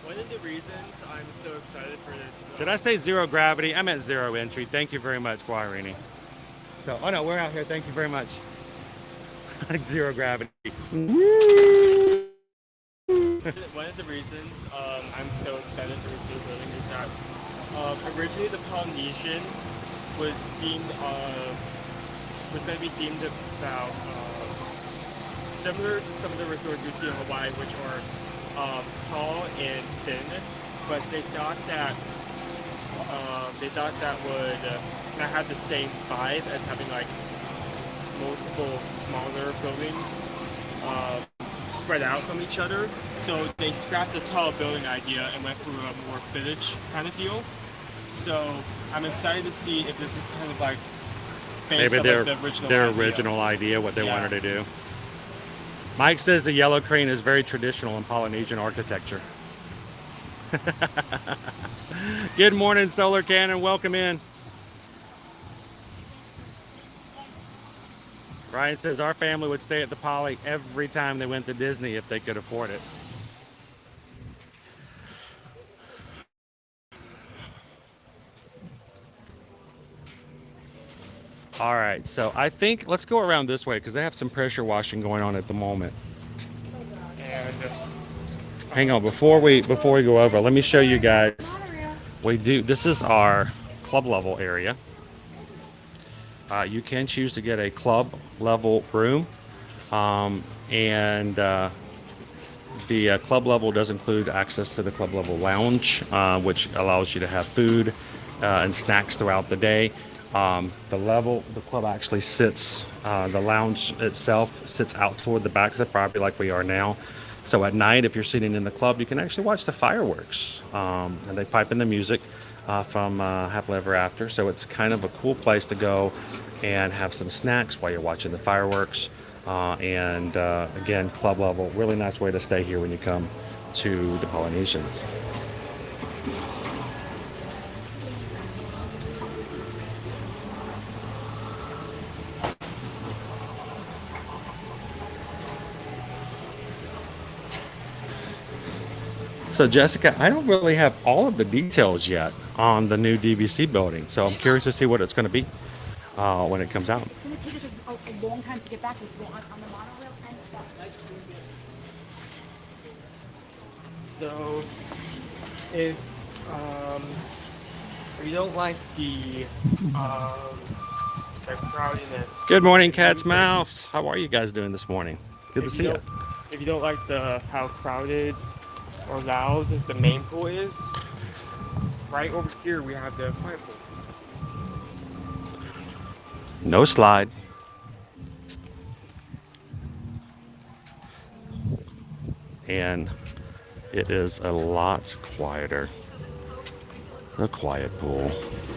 One of the reasons I'm so excited for this... Did I say zero gravity? I meant zero entry. Thank you very much, Guarini. So, oh no, we're out here. Thank you very much. Zero gravity. One of the reasons I'm so excited for this new building is that originally the Polynesian was going to be deemed about similar to some of the resorts we see in Hawaii, which are tall and thin, but they thought that would not have the same vibe as having like multiple smaller buildings spread out from each other. So they scrapped the tall building idea and went for a more village kind of feel. So I'm excited to see if this is kind of like based maybe on their original idea, what they wanted to do. Mike says the yellow crane is very traditional in Polynesian architecture. Good morning, Solar Cannon. Welcome in. Ryan says our family would stay at the Poly every time they went to Disney if they could afford it. All right, so I think let's go around this way because they have some pressure washing going on at the moment. And hang on, before we go over, let me show you guys. This is our club level area. You can choose to get a club level room, and The club level does include access to the club level lounge, which allows you to have food and snacks throughout the day. The club actually sits, the lounge itself sits out toward the back of the property like we are now. So at night, if you're sitting in the club, you can actually watch the fireworks. And they pipe in the music from Happily Ever After. So it's kind of a cool place to go and have some snacks while you're watching the fireworks. Again, club level, really nice way to stay here when you come to the Polynesian. So Jessica, I don't really have all of the details yet on the new DVC building, so I'm curious to see what it's going to be when it comes out. It's going to take us a long time to get back. It's on the monorail and stuff. So, if you don't like the crowdiness. Good morning, Cat's Mouse. How are you guys doing this morning? Good to see you. If you don't like how crowded or loud the main pool is, right over here we have the quiet pool. No slide. And it is a lot quieter. The quiet pool.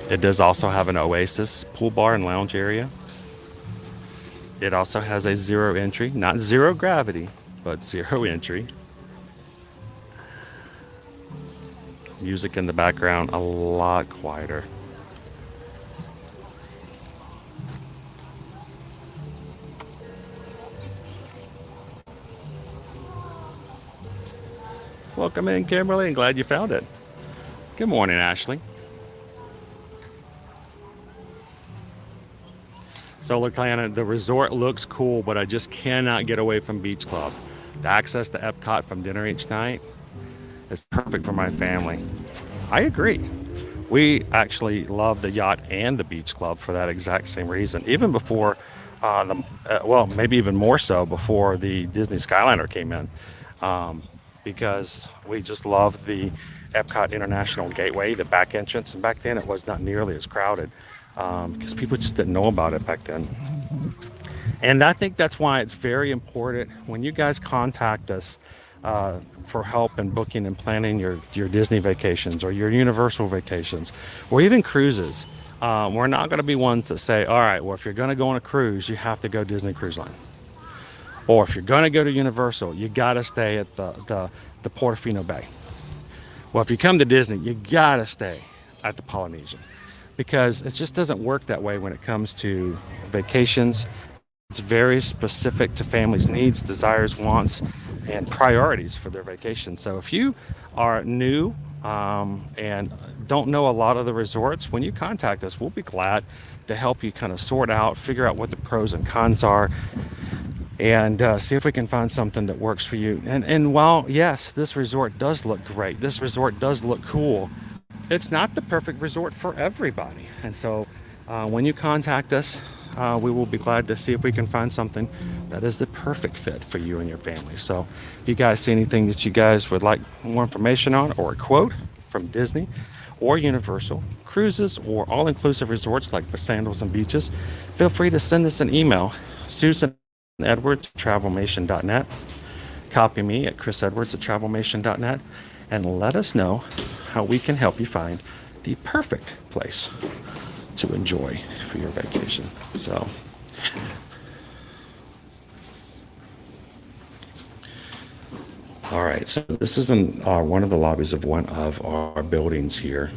It does also have an Oasis pool bar and lounge area. It also has a zero entry, not zero gravity, but zero entry. Music in the background, a lot quieter. Welcome in, Kimberly, and glad you found it. Good morning, Ashley. Solar Planet, the resort looks cool, but I just cannot get away from Beach Club. The access to Epcot from dinner each night is perfect for my family. I agree. We actually love the yacht and the Beach Club for that exact same reason. Even before, well, maybe even more so before the Disney Skyliner came in. Because we just love the Epcot International Gateway, the back entrance. And back then it was not nearly as crowded because people just didn't know about it back then. And I think that's why it's very important when you guys contact us for help in booking and planning your Disney vacations or your Universal vacations or even cruises. We're not going to be ones that say, all right, well, if you're going to go on a cruise, you have to go Disney Cruise Line. Or if you're going to go to Universal, you got to stay at the Portofino Bay. Well, if you come to Disney, you got to stay at the Polynesian because it just doesn't work that way when it comes to vacations. It's very specific to families' needs, desires, wants, and priorities for their vacation. So if you are new and don't know a lot of the resorts, when you contact us, we'll be glad to help you kind of sort out, figure out what the pros and cons are, and see if we can find something that works for you. And while, yes, this resort does look great, this resort does look cool, it's not the perfect resort for everybody. And so when you contact us, we will be glad to see if we can find something that is the perfect fit for you and your family. So if you guys see anything that you guys would like more information on, or a quote from Disney or Universal, cruises, or all-inclusive resorts like Sandals and Beaches, feel free to send us an email, susanedwards@travelmation.net. Copy me at chrisedwards@travelmation.net and let us know how we can help you find the perfect place to enjoy for your vacation. So all right, so this is in one of the lobbies of one of our buildings here,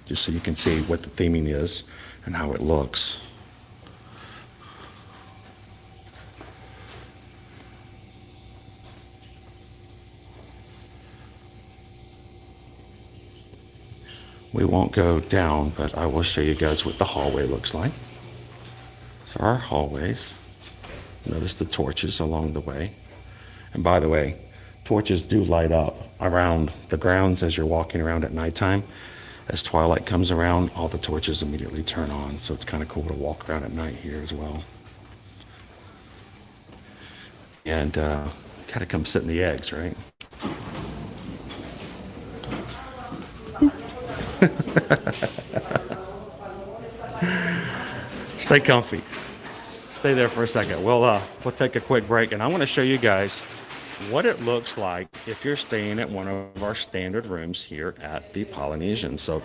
just so you can see what the theming is and how it looks. We won't go down, but I will show you guys what the hallway looks like. So our hallways, notice the torches along the way. And by the way, torches do light up around the grounds as you're walking around at nighttime. As twilight comes around, all the torches immediately turn on. So it's kind of cool to walk around at night here as well. And Gotta come sit in the eggs, right? Stay comfy. Stay there for a second. We'll take a quick break, and I want to show you guys what it looks like if you're staying at one of our standard rooms here at the Polynesian. So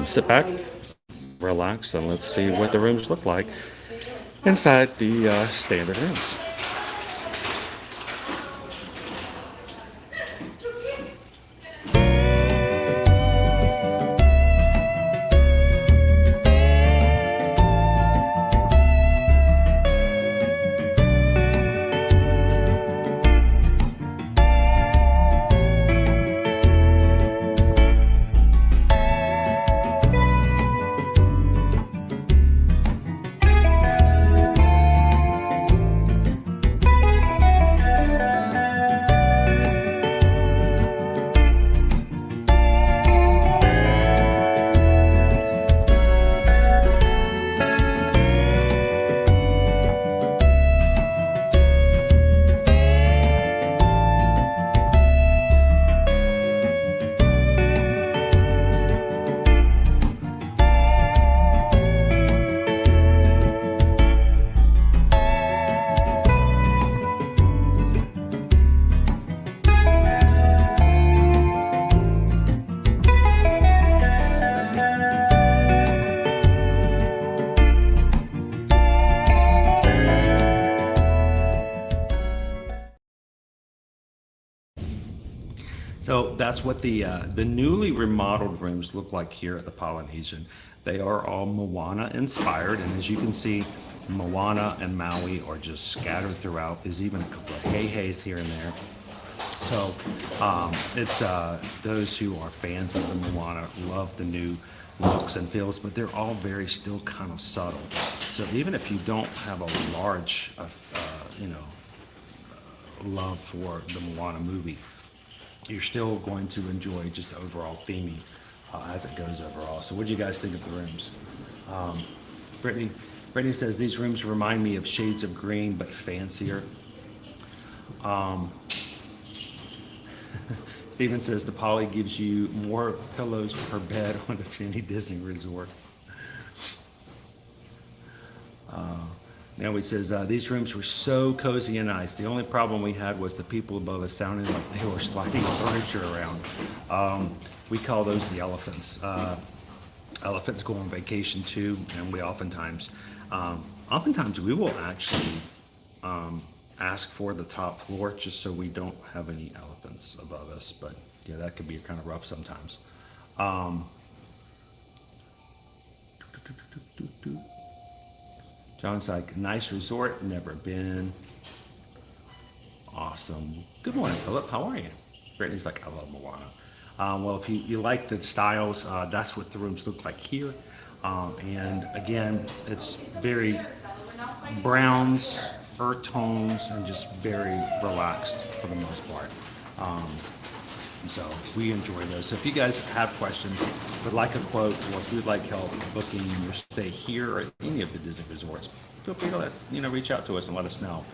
sit back, relax, and let's see what the rooms look like inside the standard rooms. So that's what the newly remodeled rooms look like here at the Polynesian. They are all Moana inspired, and as you can see, Moana and Maui are just scattered throughout. There's even a couple of hey-heys here and there. So it's those who are fans of the Moana love the new looks and feels, but they're all very still kind of subtle. So even if you don't have a large, love for the Moana movie, you're still going to enjoy just the overall theming as it goes overall. So what do you guys think of the rooms? Brittany says, these rooms remind me of shades of green, but fancier. Steven says, the Poly gives you more pillows per bed on the Finney Disney Resort. Naomi says, these rooms were so cozy and nice. The only problem we had was the people above us sounding like they were sliding furniture around. We call those the elephants. Elephants go on vacation too, and we oftentimes we will actually ask for the top floor just so we don't have any elephants above us. But yeah, that could be kind of rough sometimes. John's like, nice resort, never been. Awesome. Good morning, Philip. How are you? Brittany's like, I love Moana. Well, if you like the styles, that's what the rooms look like here. And again, it's very browns, earth tones, and just very relaxed for the most part. So we enjoy those. So if you guys have questions, would like a quote, or if you'd like help booking your stay here or at any of the Disney resorts, feel free to reach out to us and let us know.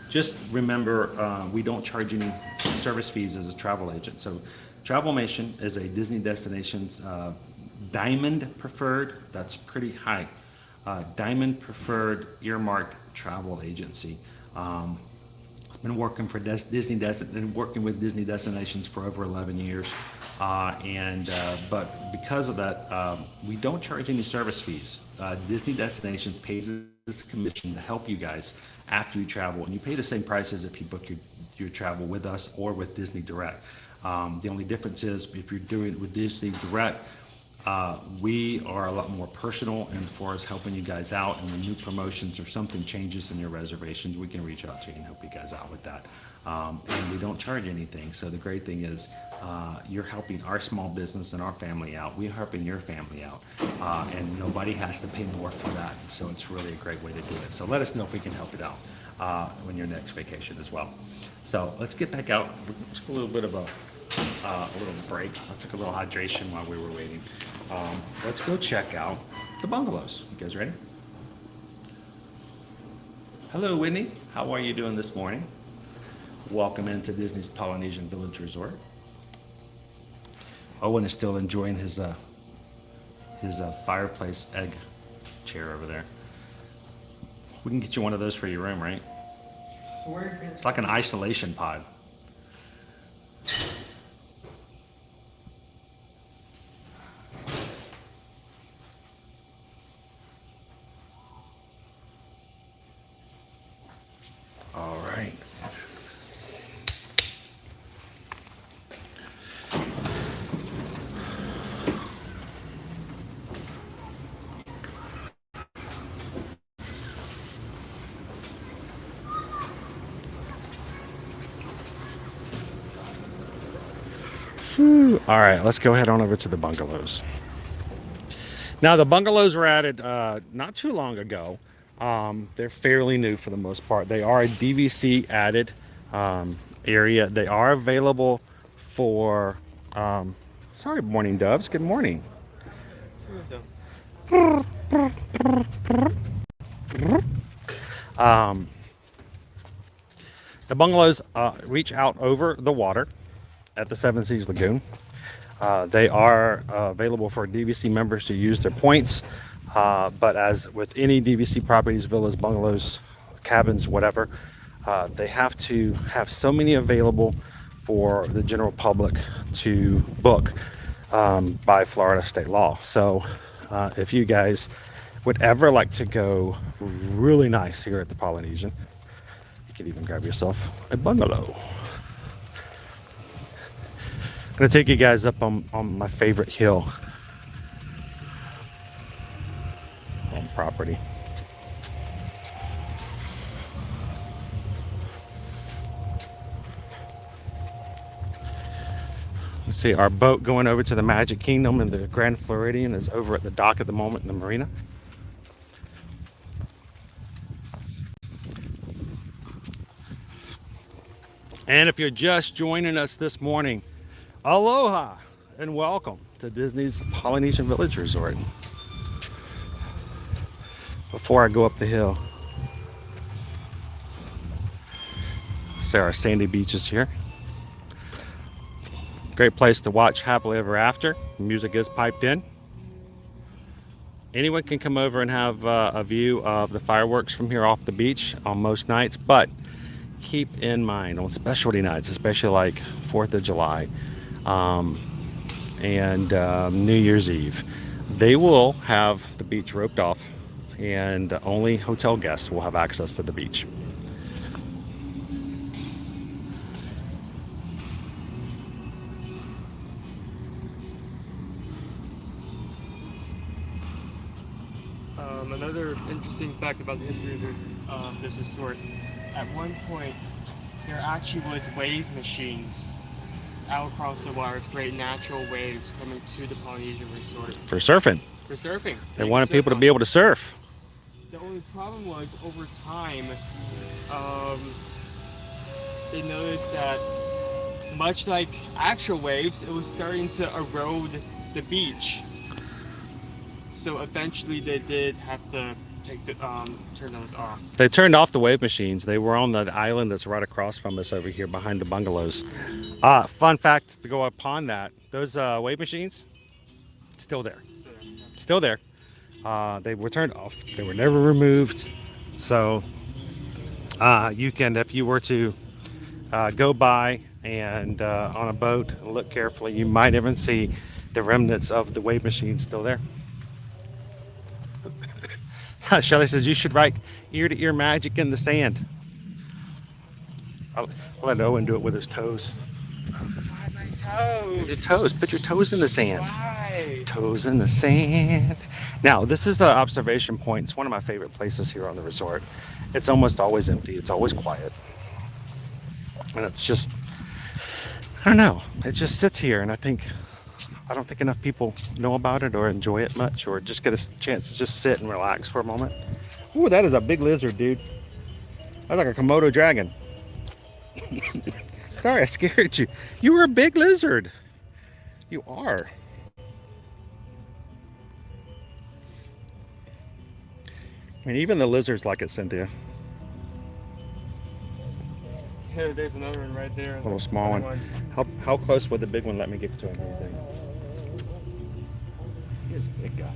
Just remember, we don't charge any service fees as a travel agent. So Travelmation is a Disney Destinations Diamond Preferred, that's pretty high, Diamond Preferred earmarked travel agency. Been working for working with Disney Destinations for over 11 years, but because of that, we don't charge any service fees. Disney Destinations pays us a commission to help you guys after you travel, and you pay the same price as if you book your travel with us or with Disney Direct. The only difference is if you're doing it with Disney Direct, we are a lot more personal, and for us helping you guys out, and when new promotions or something changes in your reservations, we can reach out to you and help you guys out with that. And we don't charge anything. So the great thing is you're helping our small business and our family out. We're helping your family out, and nobody has to pay more for that. So it's really a great way to do it. So let us know if we can help it out on your next vacation as well. So let's get back out. We took a little bit of a little break. I took a little hydration while we were waiting. Let's go check out the bungalows. You guys ready? Hello, Whitney. How are you doing this morning? Welcome into Disney's Polynesian Village Resort. Owen is still enjoying his fireplace egg chair over there. We can get you one of those for your room, right? It's like an isolation pod. All right. All right, let's go head on over to the bungalows. Now, the bungalows were added not too long ago. They're fairly new for the most part. They are a DVC added area. They are available for, sorry, morning doves. Good morning. The bungalows reach out over the water at the Seven Seas Lagoon. They are available for DVC members to use their points, but as with any DVC properties, villas, bungalows, cabins, whatever, they have to have so many available for the general public to book by Florida state law. So if you guys would ever like to go really nice here at the Polynesian, you can even grab yourself a bungalow. I'm gonna take you guys up on my favorite hill on property. Let's see, our boat going over to the Magic Kingdom and the Grand Floridian is over at the dock at the moment in the marina. And if you're just joining us this morning, aloha and welcome to Disney's Polynesian Village Resort. Before I go up the hill, see our sandy beaches here. Great place to watch Happily Ever After. Music is piped in. Anyone can come over and have a view of the fireworks from here off the beach on most nights, but keep in mind on specialty nights, especially like 4th of July, and New Year's Eve, they will have the beach roped off and only hotel guests will have access to the beach. Another interesting fact about the history of this resort, at one point there actually was wave machines out across the water. It's great natural waves coming to the Polynesian resort. For surfing. For surfing. They wanted people to be able to surf. The only problem was over time, they noticed that much like actual waves, it was starting to erode the beach. So eventually they did have to take the, turn those off. They turned off the wave machines. They were on the island that's right across from us over here behind the bungalows. Fun fact to go upon that, those wave machines, still there. Still there. They were turned off. They were never removed. So you can, if you were to go by and on a boat and look carefully, you might even see the remnants of the wave machine still there. Shelly says you should write ear-to-ear magic in the sand. I'll let Owen do it with his toes. Why my toes? Your toes. Put your toes in the sand. Why? Toes in the sand. Now, this is an observation point. It's one of my favorite places here on the resort. It's almost always empty. It's always quiet. And it's just, I don't know. It just sits here, and I don't think enough people know about it or enjoy it much or just get a chance to just sit and relax for a moment. Ooh, that is a big lizard, dude. That's like a Komodo dragon. Sorry, I scared you. You were a big lizard. You are. I mean, even the lizards like it, Cynthia. There's another one right there. Little small one. How close would the big one let me get to him? He is a big guy.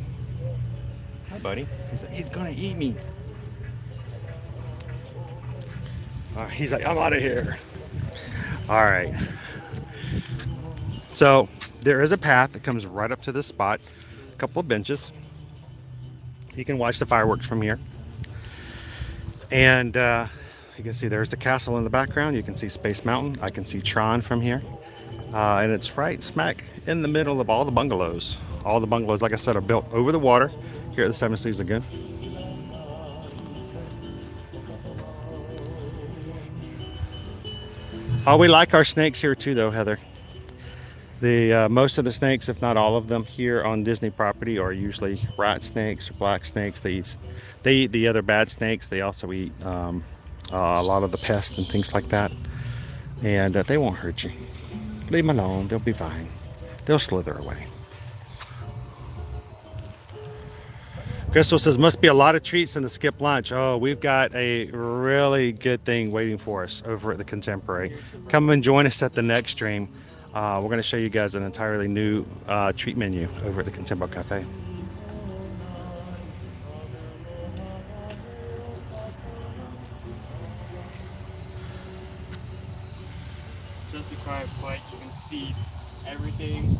Hi, buddy. He's gonna eat me. He's like, I'm out of here. All right. So there is a path that comes right up to this spot. A couple of benches. You can watch the fireworks from here. And you can see there's the castle in the background. You can see Space Mountain. I can see Tron from here. And it's right smack in the middle of all the bungalows. All the bungalows, like I said, are built over the water here at the Seven Seas Lagoon. Oh, we like our snakes here too, though, Heather. The most of the snakes, if not all of them, here on Disney property are usually rat snakes or black snakes. They eat the other bad snakes. They also eat a lot of the pests and things like that. And they won't hurt you. Leave them alone. They'll be fine. They'll slither away. Crystal says, must be a lot of treats in the skip lunch. Oh, we've got a really good thing waiting for us over at the Contemporary. Come and join us at the next stream. We're going to show you guys an entirely new treat menu over at the Contemporary Cafe. Just to clarify, you can see everything.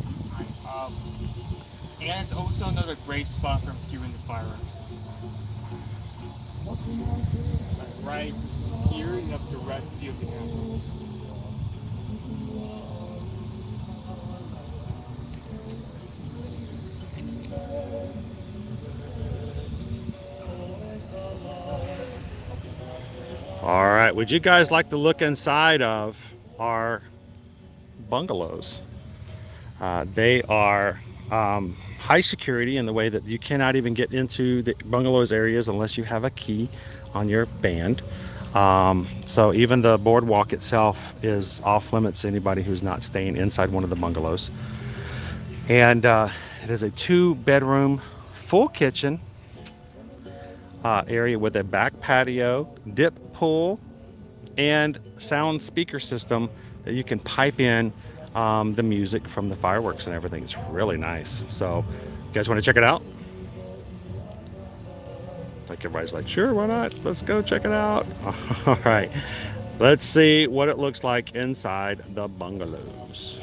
And it's also another great spot for viewing the fireworks. Right here, you have direct view of the castle. All right, would you guys like to look inside of our bungalows? They are high security in the way that you cannot even get into the bungalows areas unless you have a key on your band. So even the boardwalk itself is off limits to anybody who's not staying inside one of the bungalows. And it is a 2-bedroom full kitchen area with a back patio, dip pool, and sound speaker system that you can pipe in the music from the fireworks and everything. It's really nice. So you guys want to check it out? Like everybody's like, sure, why not? Let's go check it out. All right, let's see what it looks like inside the bungalows.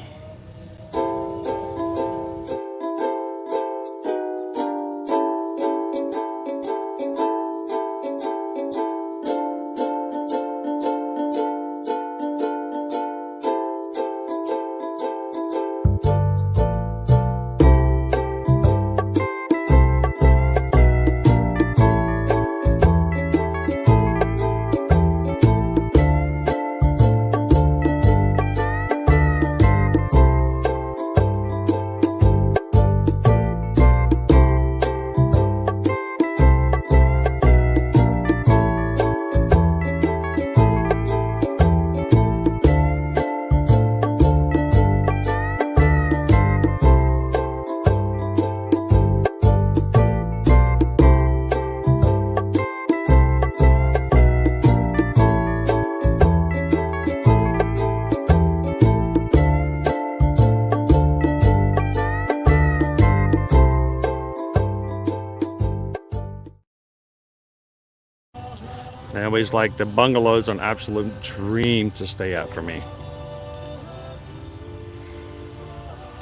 Anyways, like the bungalows, an absolute dream to stay at for me.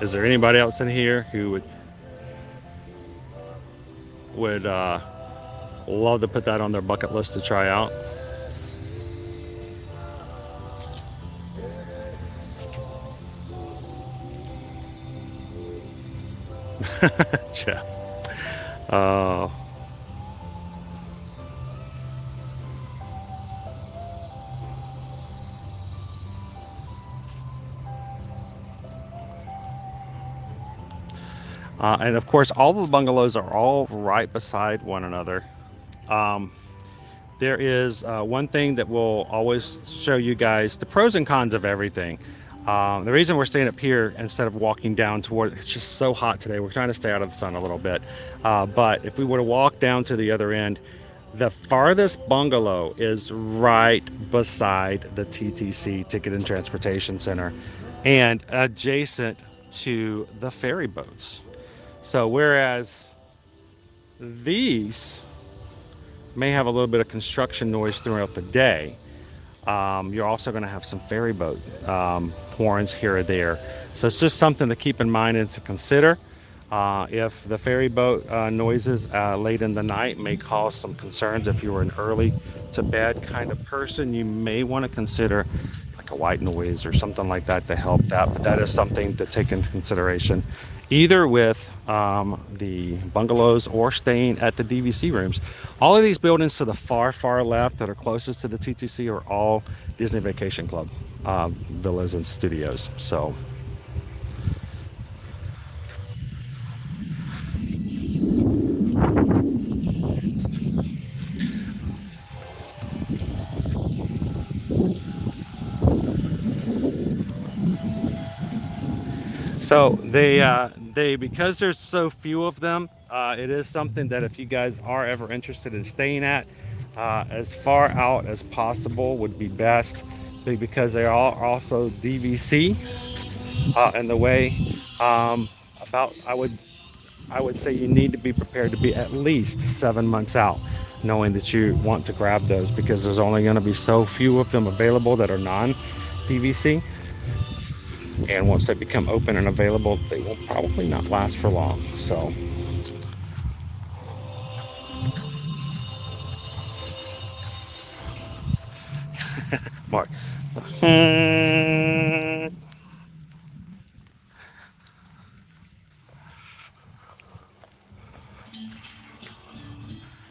Is there anybody else in here who would love to put that on their bucket list to try out? Jeff. Oh. And of course, all the bungalows are all right beside one another. There is one thing that will always show you guys the pros and cons of everything. The reason we're staying up here instead of walking down toward, it's just so hot today. We're trying to stay out of the sun a little bit. But if we were to walk down to the other end, The farthest bungalow is right beside the TTC, Ticket and Transportation Center, and adjacent to the ferry boats. So whereas these may have a little bit of construction noise throughout the day, you're also going to have some ferry boat horns here or there. So it's just something to keep in mind and to consider. If the ferry boat noises late in the night may cause some concerns, if you're an early to bed kind of person, you may want to consider like a white noise or something like that to help that. But that is something to take into consideration, either with the bungalows or staying at the DVC rooms. All of these buildings to the far left that are closest to the TTC are all Disney Vacation Club villas and studios. So they because there's so few of them, it is something that if you guys are ever interested in staying at, as far out as possible would be best, because they are also DVC, and the way I would say you need to be prepared to be at least 7 months out, knowing that you want to grab those, because there's only going to be so few of them available that are non-DVC. And once they become open and available, they will probably not last for long. So Mark.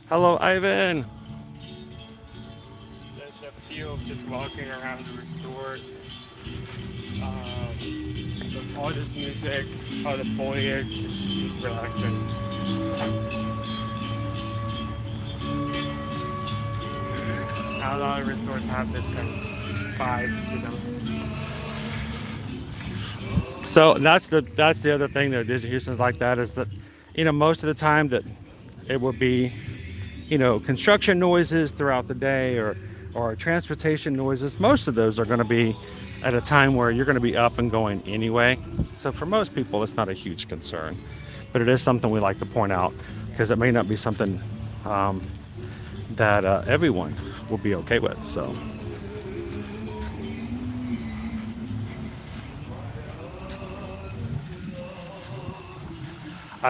Hello, Ivan. The feel of just walking around the resort, all this music, all the foliage, is just relaxing. Not a lot of resorts have this kind of vibe to them. So that's the other thing that Disney Houston's like that, is that, you know, most of the time that it will be, you know, construction noises throughout the day or transportation noises. Most of those are going to be at a time where you're going to be up and going anyway. So for most people, it's not a huge concern, but it is something we like to point out, because it may not be something that everyone will be okay with. So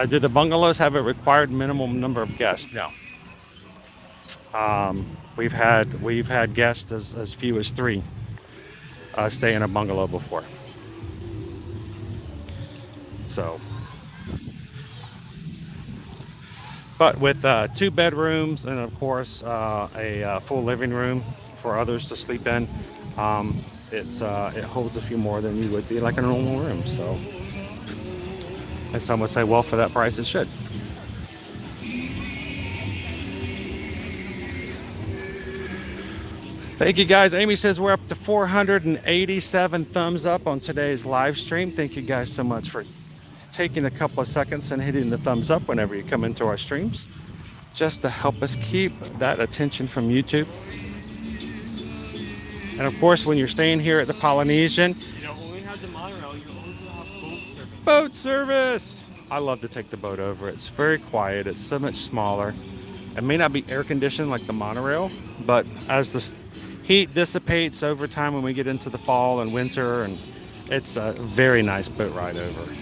do the bungalows have a required minimum number of guests? No. We've had guests as few as 3 stay in a bungalow before. So, but with 2 bedrooms and of course a full living room for others to sleep in, it holds a few more than you would be like a normal room. So, and some would say, well, for that price, it should. Thank you guys. Amy says we're up to 487 thumbs up on today's live stream. Thank you guys so much for taking a couple of seconds and hitting the thumbs up whenever you come into our streams, just to help us keep that attention from YouTube. And of course, when you're staying here at the Polynesian, You don't only have the monorail, you also have boat service. boat service. I love to take the boat over. It's very quiet. It's so much smaller. It may not be air conditioned like the monorail, but as the heat dissipates over time when we get into the fall and winter, and it's a very nice boat ride over.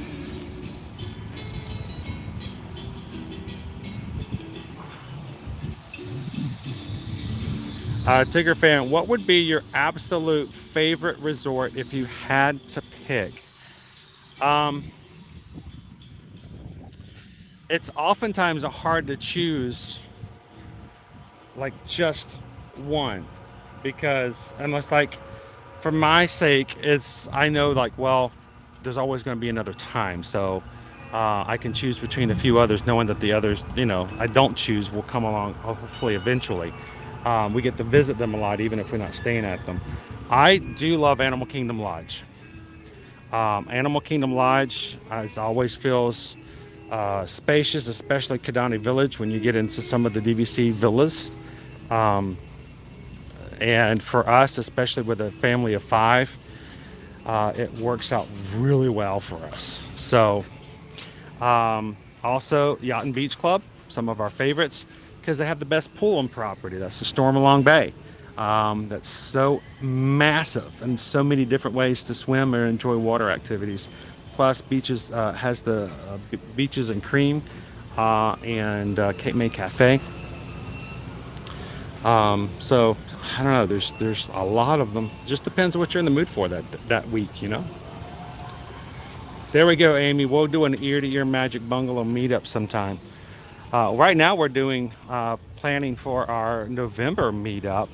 Tigger fan, what would be your absolute favorite resort if you had to pick? It's oftentimes hard to choose like just one, because unless, like, for my sake, I know, like, well, there's always going to be another time, so I can choose between a few others, knowing that the others, you know, I don't choose will come along hopefully eventually. We get to visit them a lot, even if we're not staying at them. I do love Animal Kingdom Lodge. Animal Kingdom Lodge always feels spacious, especially Kidani Village when you get into some of the DVC villas. And for us, especially with a family of 5, it works out really well for us. So also Yacht and Beach Club, some of our favorites, because they have the best pool on property. That's the Stormalong Bay. That's so massive and so many different ways to swim or enjoy water activities. Plus beaches has the Beaches and Cream and Cape May Cafe. So I don't know, there's a lot of them. Just depends on what you're in the mood for that week, you know. There we go, Amy. We'll do an ear-to-ear Magic Bungalow meetup sometime. Right now we're doing planning for our November meetup.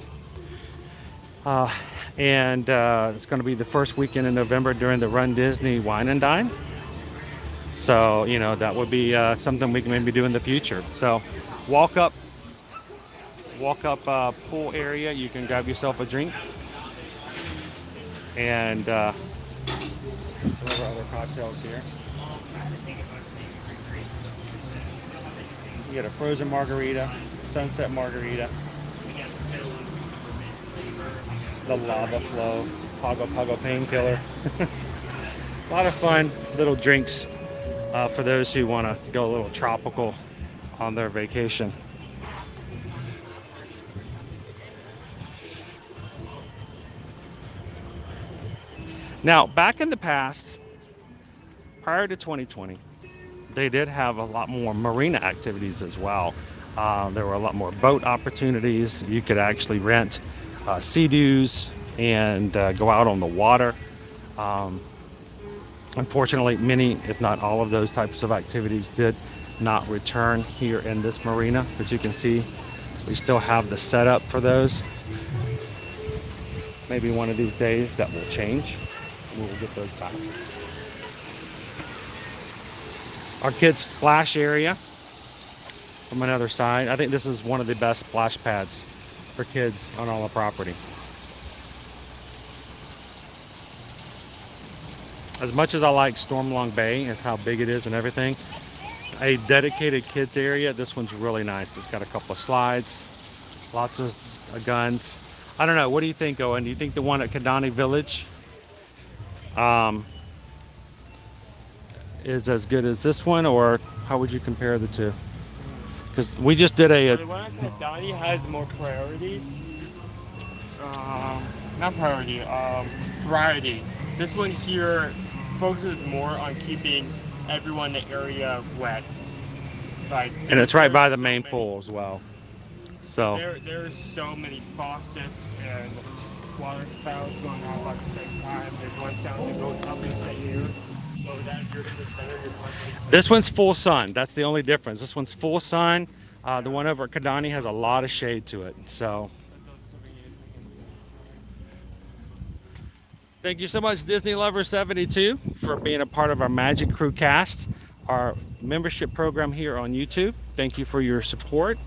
And it's going to be the first weekend in November during the Run Disney Wine and Dine. So, you know, that would be something we can maybe do in the future. So walk up pool area. You can grab yourself a drink. And some of our other cocktails here. You get a frozen margarita, sunset margarita, the lava flow, Pago painkiller. A lot of fun little drinks for those who want to go a little tropical on their vacation. Now, back in the past, prior to 2020, they did have a lot more marina activities as well. There were a lot more boat opportunities. You could actually rent Sea-Doos and go out on the water. Unfortunately, many, if not all of those types of activities did not return here in this marina, but you can see we still have the setup for those. Maybe one of these days that will change. We'll get those back. Our kids' splash area from another side. I think this is one of the best splash pads for kids on all the property. As much as I like Stormalong Bay, as how big it is and everything, a dedicated kids area, this one's really nice. It's got a couple of slides, lots of guns. I don't know, what do you think, Owen? Do you think the one at Kidani Village is as good as this one, or how would you compare the two? Because we just did The one at Kidani has more priority. Not priority, variety. This one here focuses more on keeping everyone in the area wet. Like, and it's right by the main pool as well. So there's so many faucets and water spouts going off at the same time. There's one down that goes up into here. So that you're in the center, you're punching. This one's full sun. That's the only difference. This one's full sun. The one over at Kidani has a lot of shade to it. So thank you so much, Disney Lover 72, for being a part of our Magic Crew cast, our membership program here on YouTube. Thank you for your support.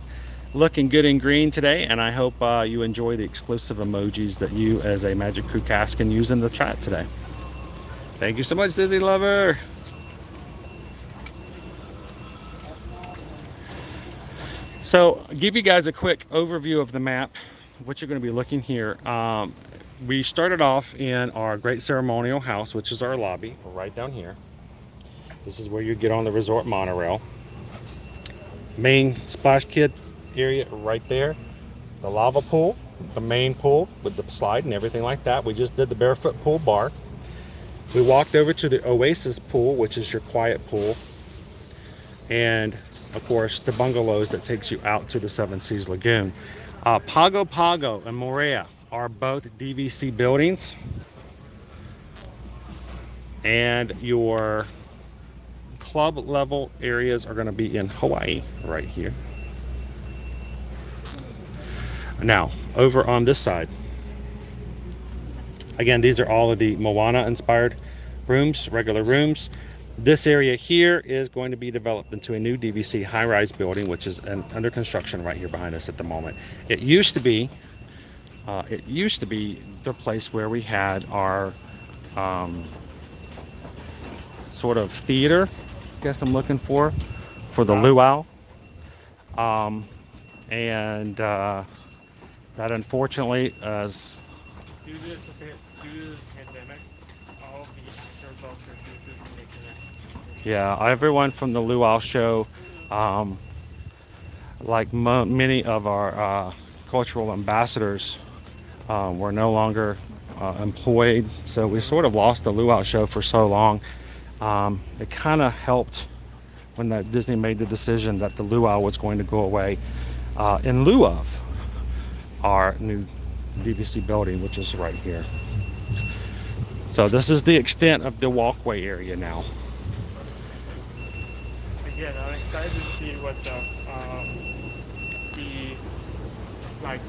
Looking good in green today, and I hope you enjoy the exclusive emojis that you as a Magic Crew cast can use in the chat today. Thank you so much, Disney Lover. So, give you guys a quick overview of the map, what you're going to be looking here. We started off in our Great Ceremonial House, which is our lobby, right down here. This is where you get on the resort monorail. Main splash kid area right there. The lava pool, the main pool with the slide and everything like that. We just did the barefoot pool bar. We walked over to the Oasis pool, which is your quiet pool. And of course, the bungalows that takes you out to the Seven Seas Lagoon. Pago Pago and Moana are both DVC buildings, and your club level areas are going to be in Hawaii right here. Now, over on this side, again, these are all of the Moana inspired rooms, regular rooms. This area here is going to be developed into a new DVC high-rise building, which is under construction right here behind us at the moment. It used to be the place where we had our sort of theater, I guess I'm looking for the luau. that unfortunately is Due to the pandemic, all of the actors lost their faces and they connect. yeah, everyone from the Luau show, like many of our cultural ambassadors, were no longer employed, so we sort of lost the Luau show for so long. It kind of helped when that Disney made the decision that the Luau was going to go away in lieu of our new BBC building, which is right here. So this is the extent of the walkway area now. Again, I'm excited to see what the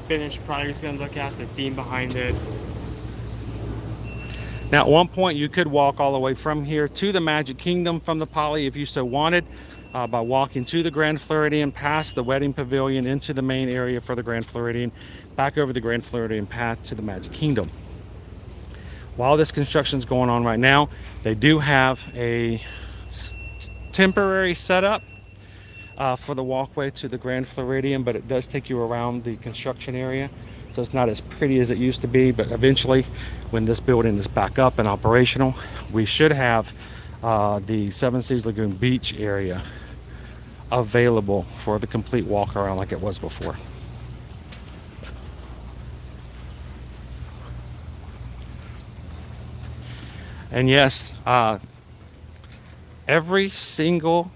finished product is going to look at, the theme behind it. Now, at one point, you could walk all the way from here to the Magic Kingdom from the Poly if you so wanted, by walking to the Grand Floridian, past the Wedding Pavilion, into the main area for the Grand Floridian, back over the Grand Floridian path to the Magic Kingdom. While this construction is going on right now, they do have a temporary setup for the walkway to the Grand Floridian, but it does take you around the construction area, so it's not as pretty as it used to be. But eventually, when this building is back up and operational, we should have the Seven Seas Lagoon Beach area available for the complete walk around like it was before. And yes, every single,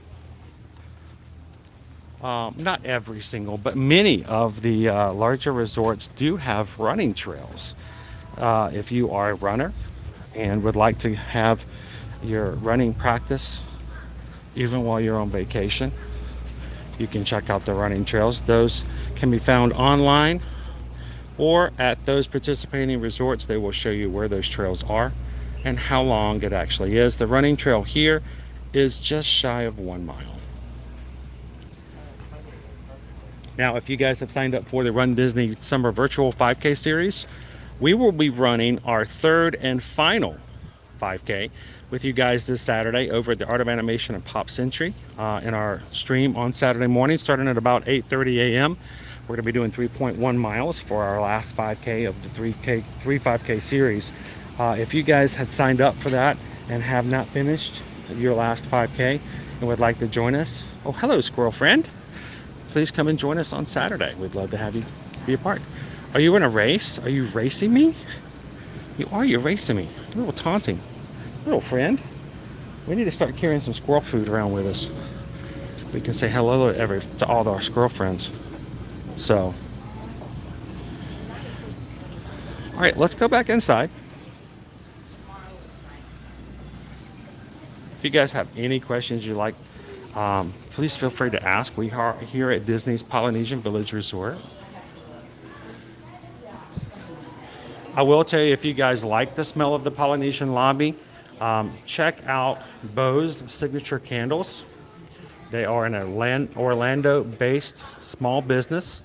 not every single, but many of the larger resorts do have running trails. If you are a runner and would like to have your running practice even while you're on vacation, you can check out the running trails. Those can be found online or at those participating resorts. They will show you where those trails are and how long it actually is. The running trail here is just shy of 1 mile. Now, if you guys have signed up for the Run Disney Summer Virtual 5K series, we will be running our third and final 5K with you guys this Saturday over at the Art of Animation and Pop Century in our stream on Saturday morning, starting at about 8:30 a.m. We're going to be doing 3.1 miles for our last 5K of the 3 5K series. If you guys had signed up for that and have not finished your last 5K and would like to join us, oh, hello, squirrel friend. Please come and join us on Saturday. We'd love to have you be a part. Are you in a race? Are you racing me? You are, you're racing me. A little taunting. Little friend. We need to start carrying some squirrel food around with us. We can say hello to all our squirrel friends. So, all right, let's go back inside. If you guys have any questions you'd like, please feel free to ask. We are here at Disney's Polynesian Village Resort. I will tell you, if you guys like the smell of the Polynesian lobby, check out Bo's Signature Candles. They are an Orlando-based small business,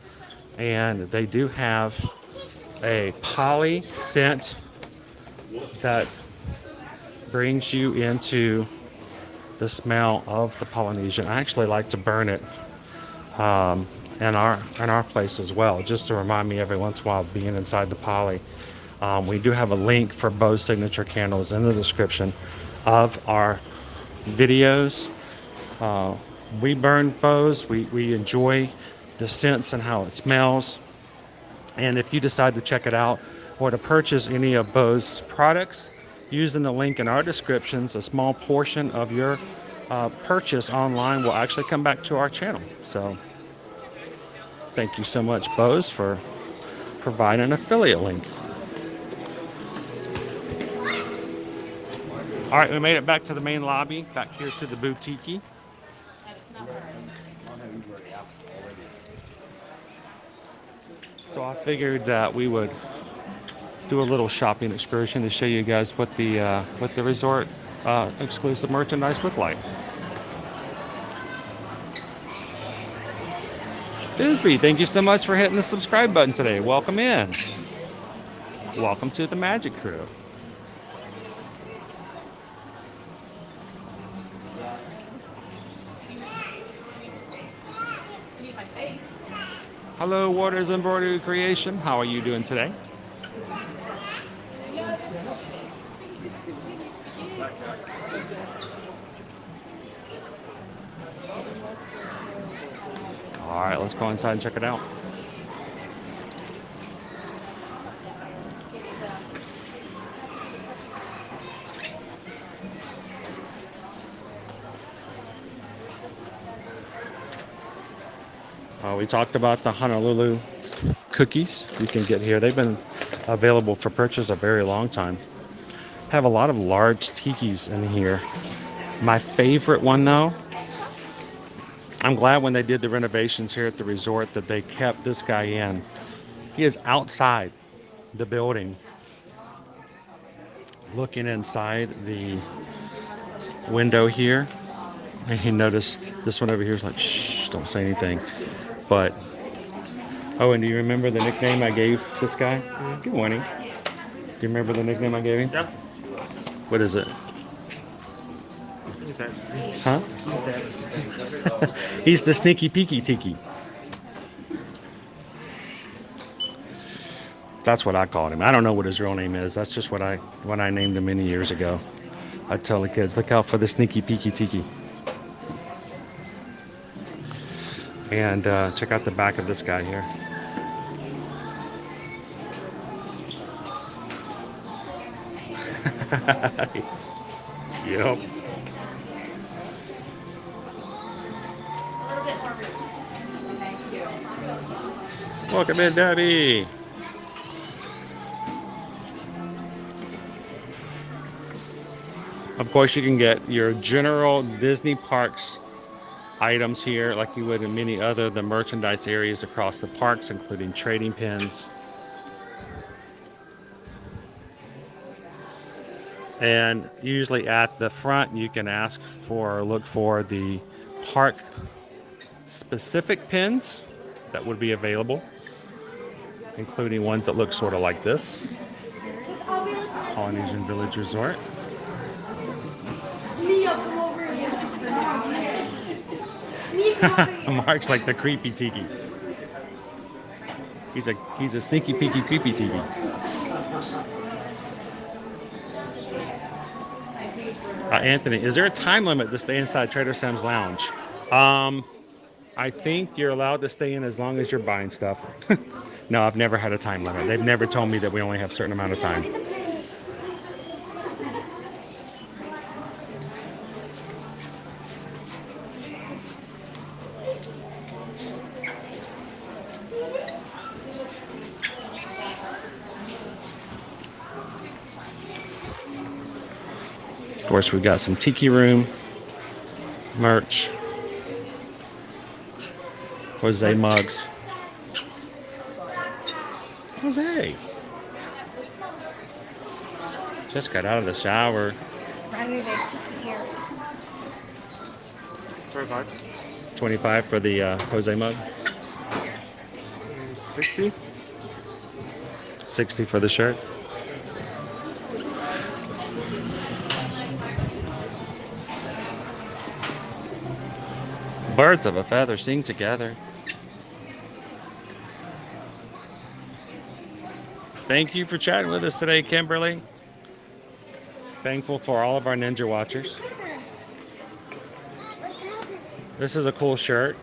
and they do have a poly scent that brings you into the smell of the Polynesian. I actually like to burn it in our place as well, just to remind me every once in a while of being inside the poly. We do have a link for Bo's Signature Candles in the description of our videos. We burn Bo's. We enjoy the scents and how it smells. And if you decide to check it out or to purchase any of Bo's products, using the link in our descriptions, a small portion of your purchase online will actually come back to our channel. So thank you so much, Bo's, for providing an affiliate link. All right, we made it back to the main lobby, back here to the boutique. So I figured that we would do a little shopping excursion to show you guys what the resort exclusive merchandise look like. Bisbee, thank you so much for hitting the subscribe button today. Welcome in. Welcome to the Magic Crew. Hello, Waters Embroidery Creation. How are you doing today? All right, let's go inside and check it out. We talked about the Honolulu cookies you can get here. They've been available for purchase a very long time. Have a lot of large tikis in here. My favorite one though, I'm glad when they did the renovations here at the resort that they kept this guy in. He is outside the building looking inside the window here. And you notice this one over here is like, shh, don't say anything. But, oh, and do you remember the nickname I gave this guy? Good morning. Do you remember the nickname I gave him? Yep. What is it? Who's that? Huh? Who's that? He's the sneaky peeky tiki. That's what I called him. I don't know what his real name is. That's just what I named him many years ago. I tell the kids, look out for the sneaky peeky tiki. And check out the back of this guy here. Yep. Welcome in, Debbie. Of course, you can get your general Disney parks items here like you would in many other the merchandise areas across the parks, including trading pins. And usually at the front you can ask for or look for the park specific pins that would be available, including ones that look sort of like this. Polynesian Village Resort. Mark's like the creepy tiki. He's a sneaky peeky creepy tiki. Anthony, is there a time limit to stay inside Trader Sam's Lounge? I think you're allowed to stay in as long as you're buying stuff. No, I've never had a time limit. They've never told me that we only have a certain amount of time. Of course, we've got some Tiki Room merch. Jose mugs. Jose. Just got out of the shower. Rather than tiki hairs. 25. 25 for the Jose mug. 60. 60 for the shirt. Birds of a feather sing together. Thank you for chatting with us today, Kimberly. Thankful for all of our Ninja Watchers. This is a cool shirt.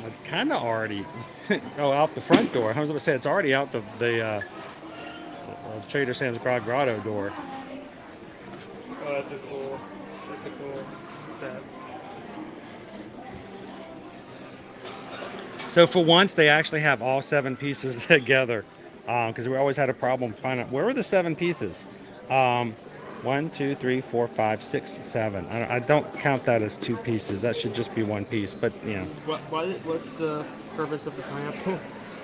I kind of already, out the front door. I was going to say it's already out the Trader Sam's Grotto door. Oh, that's a cool set. So for once, they actually have all 7 pieces together, because we always had a problem finding out where were the 7 pieces. 1, 2, 3, 4, 5, 6, 7. I don't count that as 2 pieces. That should just be 1 piece. But you know, What's the purpose of the pineapple?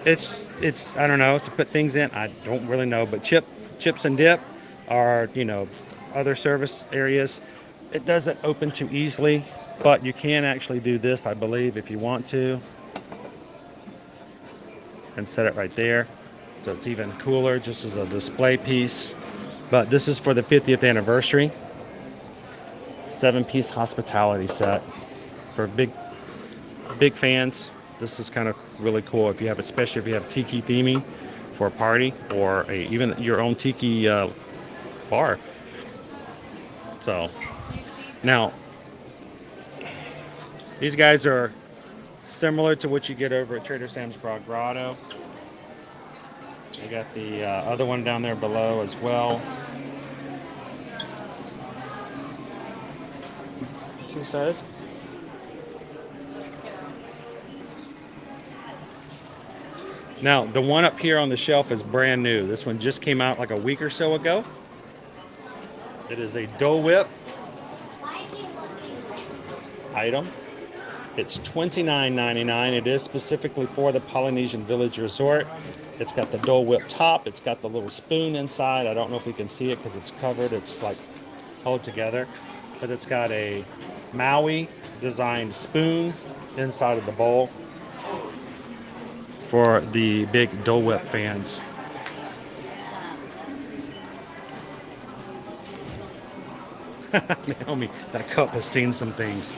it's I don't know, to put things in. I don't really know, but chips and dip are, you know, other service areas. It doesn't open too easily, but you can actually do this, I believe, if you want to, and set it right there, so it's even cooler, just as a display piece. But this is for the 50th anniversary. 7-piece hospitality set for big fans. This is kind of really cool if you have, especially if you have tiki theming for a party or even your own tiki bar. So now these guys are similar to what you get over at Trader Sam's Grotto. We got the other one down there below as well. Two-sided. Now, the one up here on the shelf is brand new. This one just came out like a week or so ago. It is a Dole Whip item. It's $29.99. It is specifically for the Polynesian Village Resort. It's got the Dole Whip top. It's got the little spoon inside. I don't know if you can see it because it's covered. It's like held together. But it's got a Maui designed spoon inside of the bowl for the big Dole Whip fans. Naomi, that cup has seen some things.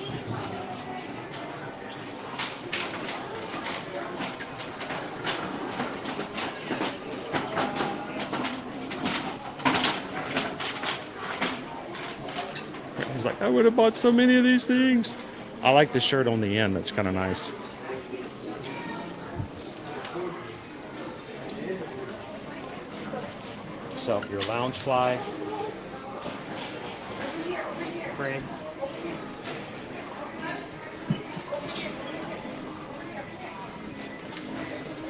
He's like, I would have bought so many of these things. I like the shirt on the end. That's kind of nice. So your lounge fly frame.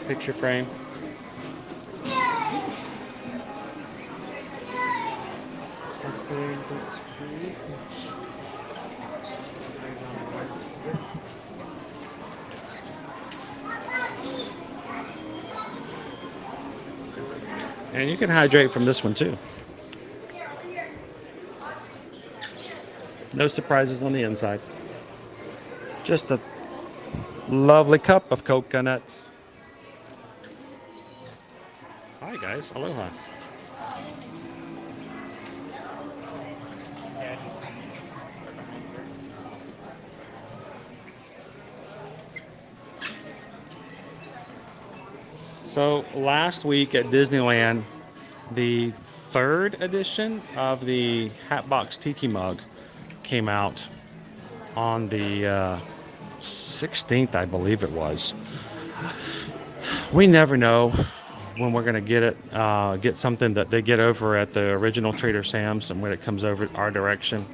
Picture frame. That's big, that's free. And you can hydrate from this one too. No surprises on the inside. Just a lovely cup of coconuts. Hi guys, aloha. So last week at Disneyland, the 3rd edition of the Hatbox Tiki Mug came out on the 16th, I believe it was. We never know when we're going to get it, get something that they get over at the original Trader Sam's and when it comes over our direction.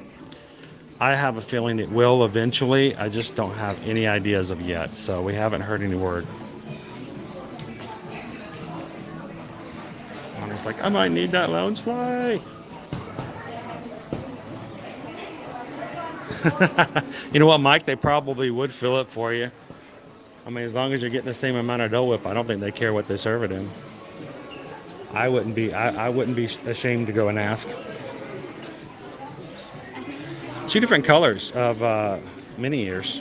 I have a feeling it will eventually. I just don't have any ideas of yet, so we haven't heard any word. It's like, I might need that lounge fly. You know what, Mike? They probably would fill it for you. I mean, as long as you're getting the same amount of Dole Whip, I don't think they care what they serve it in. I wouldn't be ashamed to go and ask. 2 different colors of mini ears.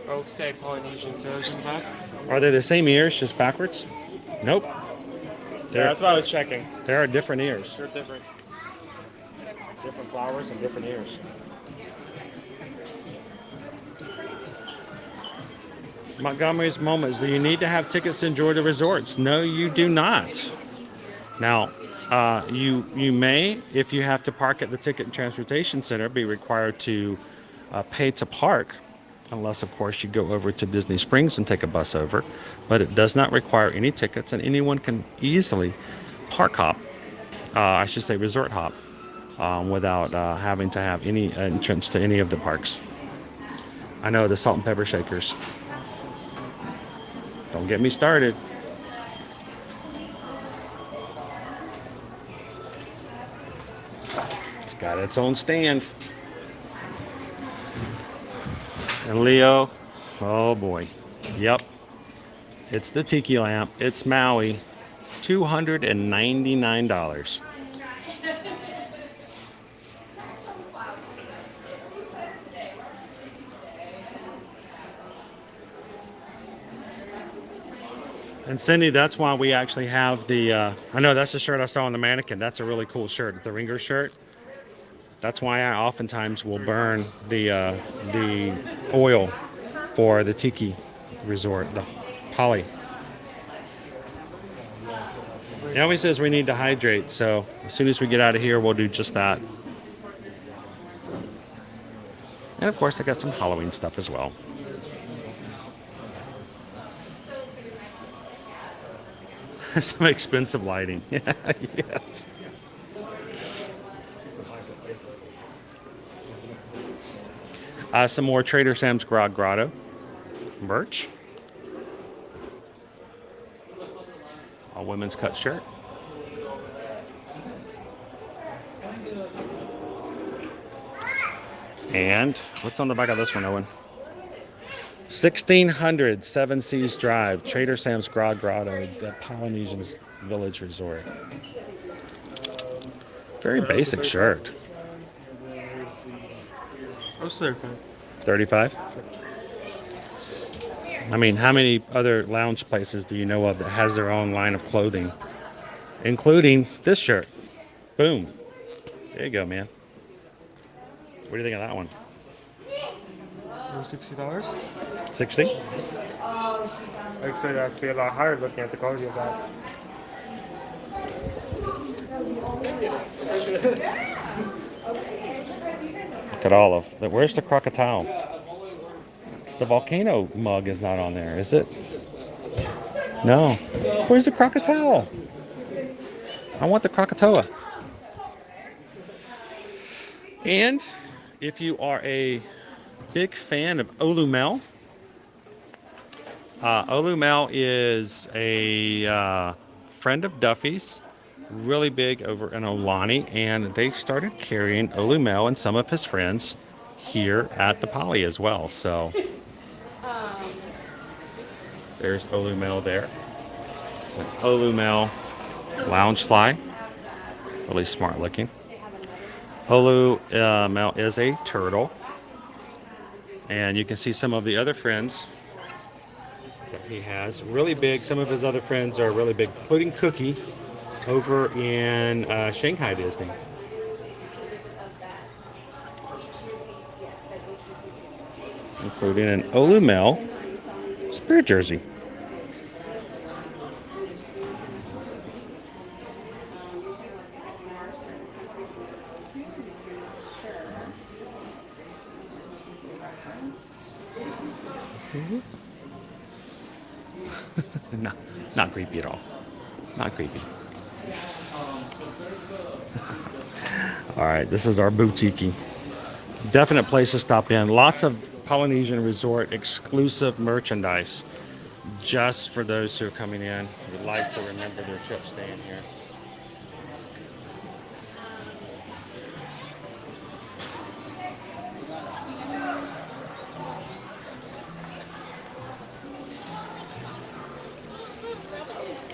Both say Polynesian version back. Are they the same ears, just backwards? Nope. Yeah, that's what I was checking. There are different ears. They're different. Different flowers and different ears. Montgomery's Moments. Do you need to have tickets to enjoy the resorts? No, you do not. Now, you may, if you have to park at the Ticket and Transportation Center, be required to pay to park. Unless, of course, you go over to Disney Springs and take a bus over. But it does not require any tickets, and anyone can easily park hop, I should say resort hop, without having to have any entrance to any of the parks. I know, the salt and pepper shakers. Don't get me started. It's got its own stand. And Leo, oh boy, yep, it's the Tiki Lamp. It's Maui, $299. And Cindy, that's why we actually have the, I know that's the shirt I saw on the mannequin. That's a really cool shirt, the ringer shirt. That's why I oftentimes will burn the oil for the tiki resort, the poly. He always says we need to hydrate, so as soon as we get out of here, we'll do just that. And of course, I got some Halloween stuff as well. Some expensive lighting. Yes. Some more Trader Sam's Grotto merch. A women's cut shirt. And what's on the back of this one, Owen? 1600 Seven Seas Drive, Trader Sam's Grotto, the Polynesian Village Resort. Very basic shirt. What's 35? 35? I mean, how many other lounge places do you know of that has their own line of clothing? Including this shirt. Boom. There you go, man. What do you think of that one? $60? 60? I'd say that'd be a lot higher looking at the quality of that. Look at all of that. Where's the crocodile? The volcano mug is not on there, is it? No. Where's the crocodile? I want the Krakatoa. And if you are a big fan of Olumel, Olumel is a friend of Duffy's, really big over in Olani, and they started carrying Olumel and some of his friends here at the Poly as well. So there's Olumel there. It's an Olumel Loungefly, really smart looking. Olumel is a turtle, and you can see some of the other friends that he has. Really big. Some of his other friends are really big, including Cookie over in Shanghai Disney. Including an Olumel Spirit jersey. Not creepy at all. Not creepy. All right, this is our boutique. Definite place to stop in. Lots of Polynesian Resort exclusive merchandise just for those who are coming in who would like to remember their trip staying here.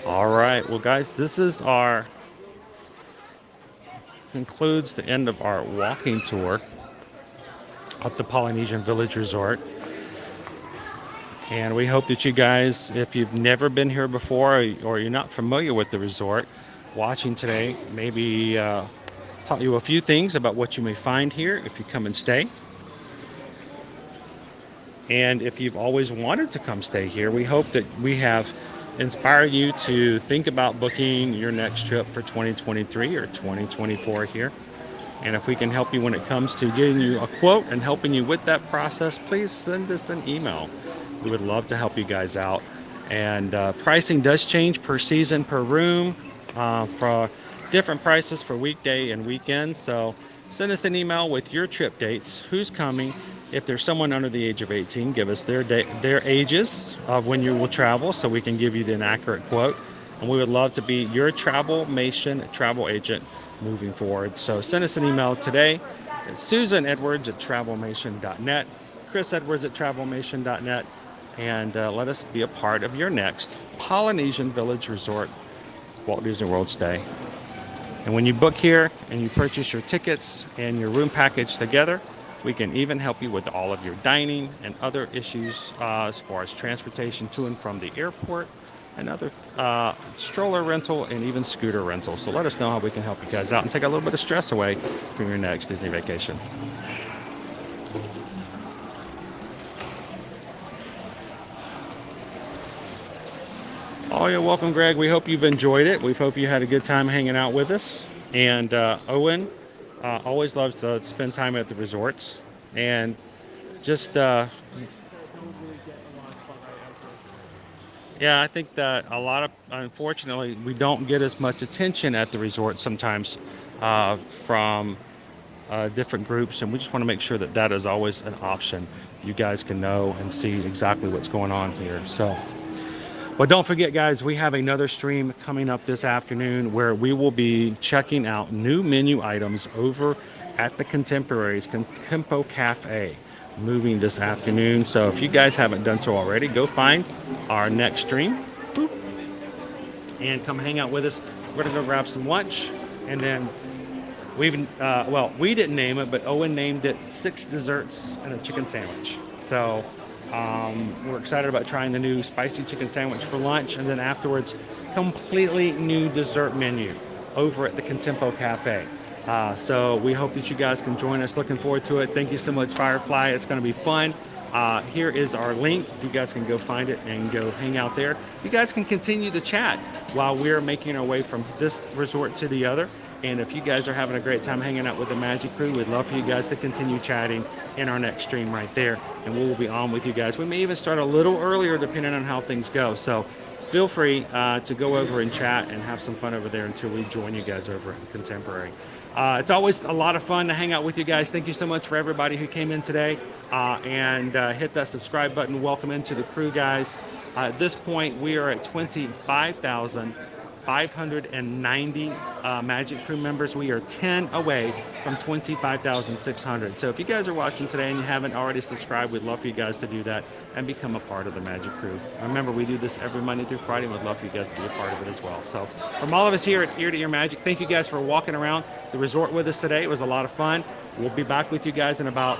All right, well guys, this is our concludes the end of our walking tour of the Polynesian Village Resort. And we hope that you guys, if you've never been here before or you're not familiar with the resort, watching today maybe taught you a few things about what you may find here if you come and stay. And if you've always wanted to come stay here, we hope that we have inspire you to think about booking your next trip for 2023 or 2024 here. And if we can help you when it comes to getting you a quote and helping you with that process, please send us an email. We would love to help you guys out. And pricing does change per season, per room, for different prices for weekday and weekend. So send us an email with your trip dates, who's coming. If there's someone under the age of 18, give us their ages of when you will travel so we can give you an accurate quote. And we would love to be your Travelmation travel agent moving forward. So send us an email today. It's susanedwards@travelmation.net, chrisedwards@travelmation.net, and let us be a part of your next Polynesian Village Resort Walt Disney World stay. And when you book here and you purchase your tickets and your room package together, we can even help you with all of your dining and other issues as far as transportation to and from the airport another stroller rental, and even scooter rental. So let us know how we can help you guys out and take a little bit of stress away from your next Disney vacation. Oh, you're welcome, Greg. We hope you've enjoyed it. We hope you had a good time hanging out with us. And Owen always loves to spend time at the resorts. And just, yeah, I think that a lot of, unfortunately, we don't get as much attention at the resort sometimes from different groups. And we just want to make sure that that is always an option. You guys can know and see exactly what's going on here. So. Well, don't forget, guys, we have another stream coming up this afternoon where we will be checking out new menu items over at the Contemporaries Contempo Cafe moving this afternoon. So if you guys haven't done so already, go find our next stream and come hang out with us. We're going to go grab some lunch, and then we didn't name it, but Owen named it 6 desserts and a chicken sandwich. So we're excited about trying the new spicy chicken sandwich for lunch, and then afterwards, completely new dessert menu over at the Contempo Cafe. So we hope that you guys can join us. Looking forward to it. Thank you so much, Firefly. It's going to be fun. Here is our link. You guys can go find it and go hang out there. You guys can continue the chat while we're making our way from this resort to the other. And if you guys are having a great time hanging out with the Magic Crew, we'd love for you guys to continue chatting in our next stream right there. And we will be on with you guys. We may even start a little earlier depending on how things go. So feel free to go over and chat and have some fun over there until we join you guys over at Contemporary. It's always a lot of fun to hang out with you guys. Thank you so much for everybody who came in today and hit that subscribe button. Welcome into the crew, guys. At this point, we are at 25,590 Magic Crew members. We are 10 away from 25,600. So if you guys are watching today and you haven't already subscribed, we'd love for you guys to do that and become a part of the Magic Crew. Remember, we do this every Monday through Friday, and we'd love for you guys to be a part of it as well. So from all of us here at Ear to Ear Magic, thank you guys for walking around the resort with us today. It was a lot of fun. We'll be back with you guys in about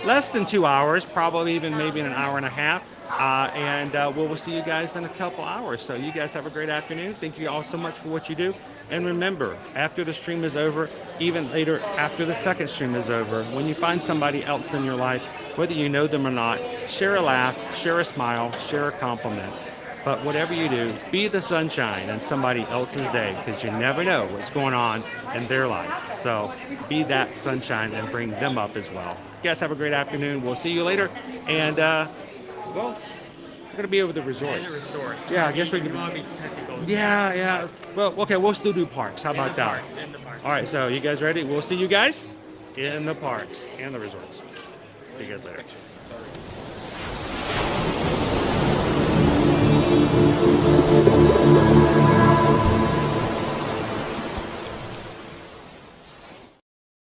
less than 2 hours, probably even maybe in an hour and a half. And we'll see you guys in a couple hours. So you guys have a great afternoon. Thank you all so much for what you do. And remember, after the stream is over, even later after the second stream is over, when you find somebody else in your life, whether you know them or not, share a laugh, share a smile, share a compliment. But whatever you do, be the sunshine in somebody else's day, because you never know what's going on in their life. So be that sunshine and bring them up as well. You guys have a great afternoon. We'll see you later. And well, we're gonna be over the resorts. Yeah, I guess we can. Want to be technical? Yeah. Well, okay, we'll still do parks. How about that? In the parks. All right, so you guys ready? We'll see you guys in the parks and the resorts. See you guys later.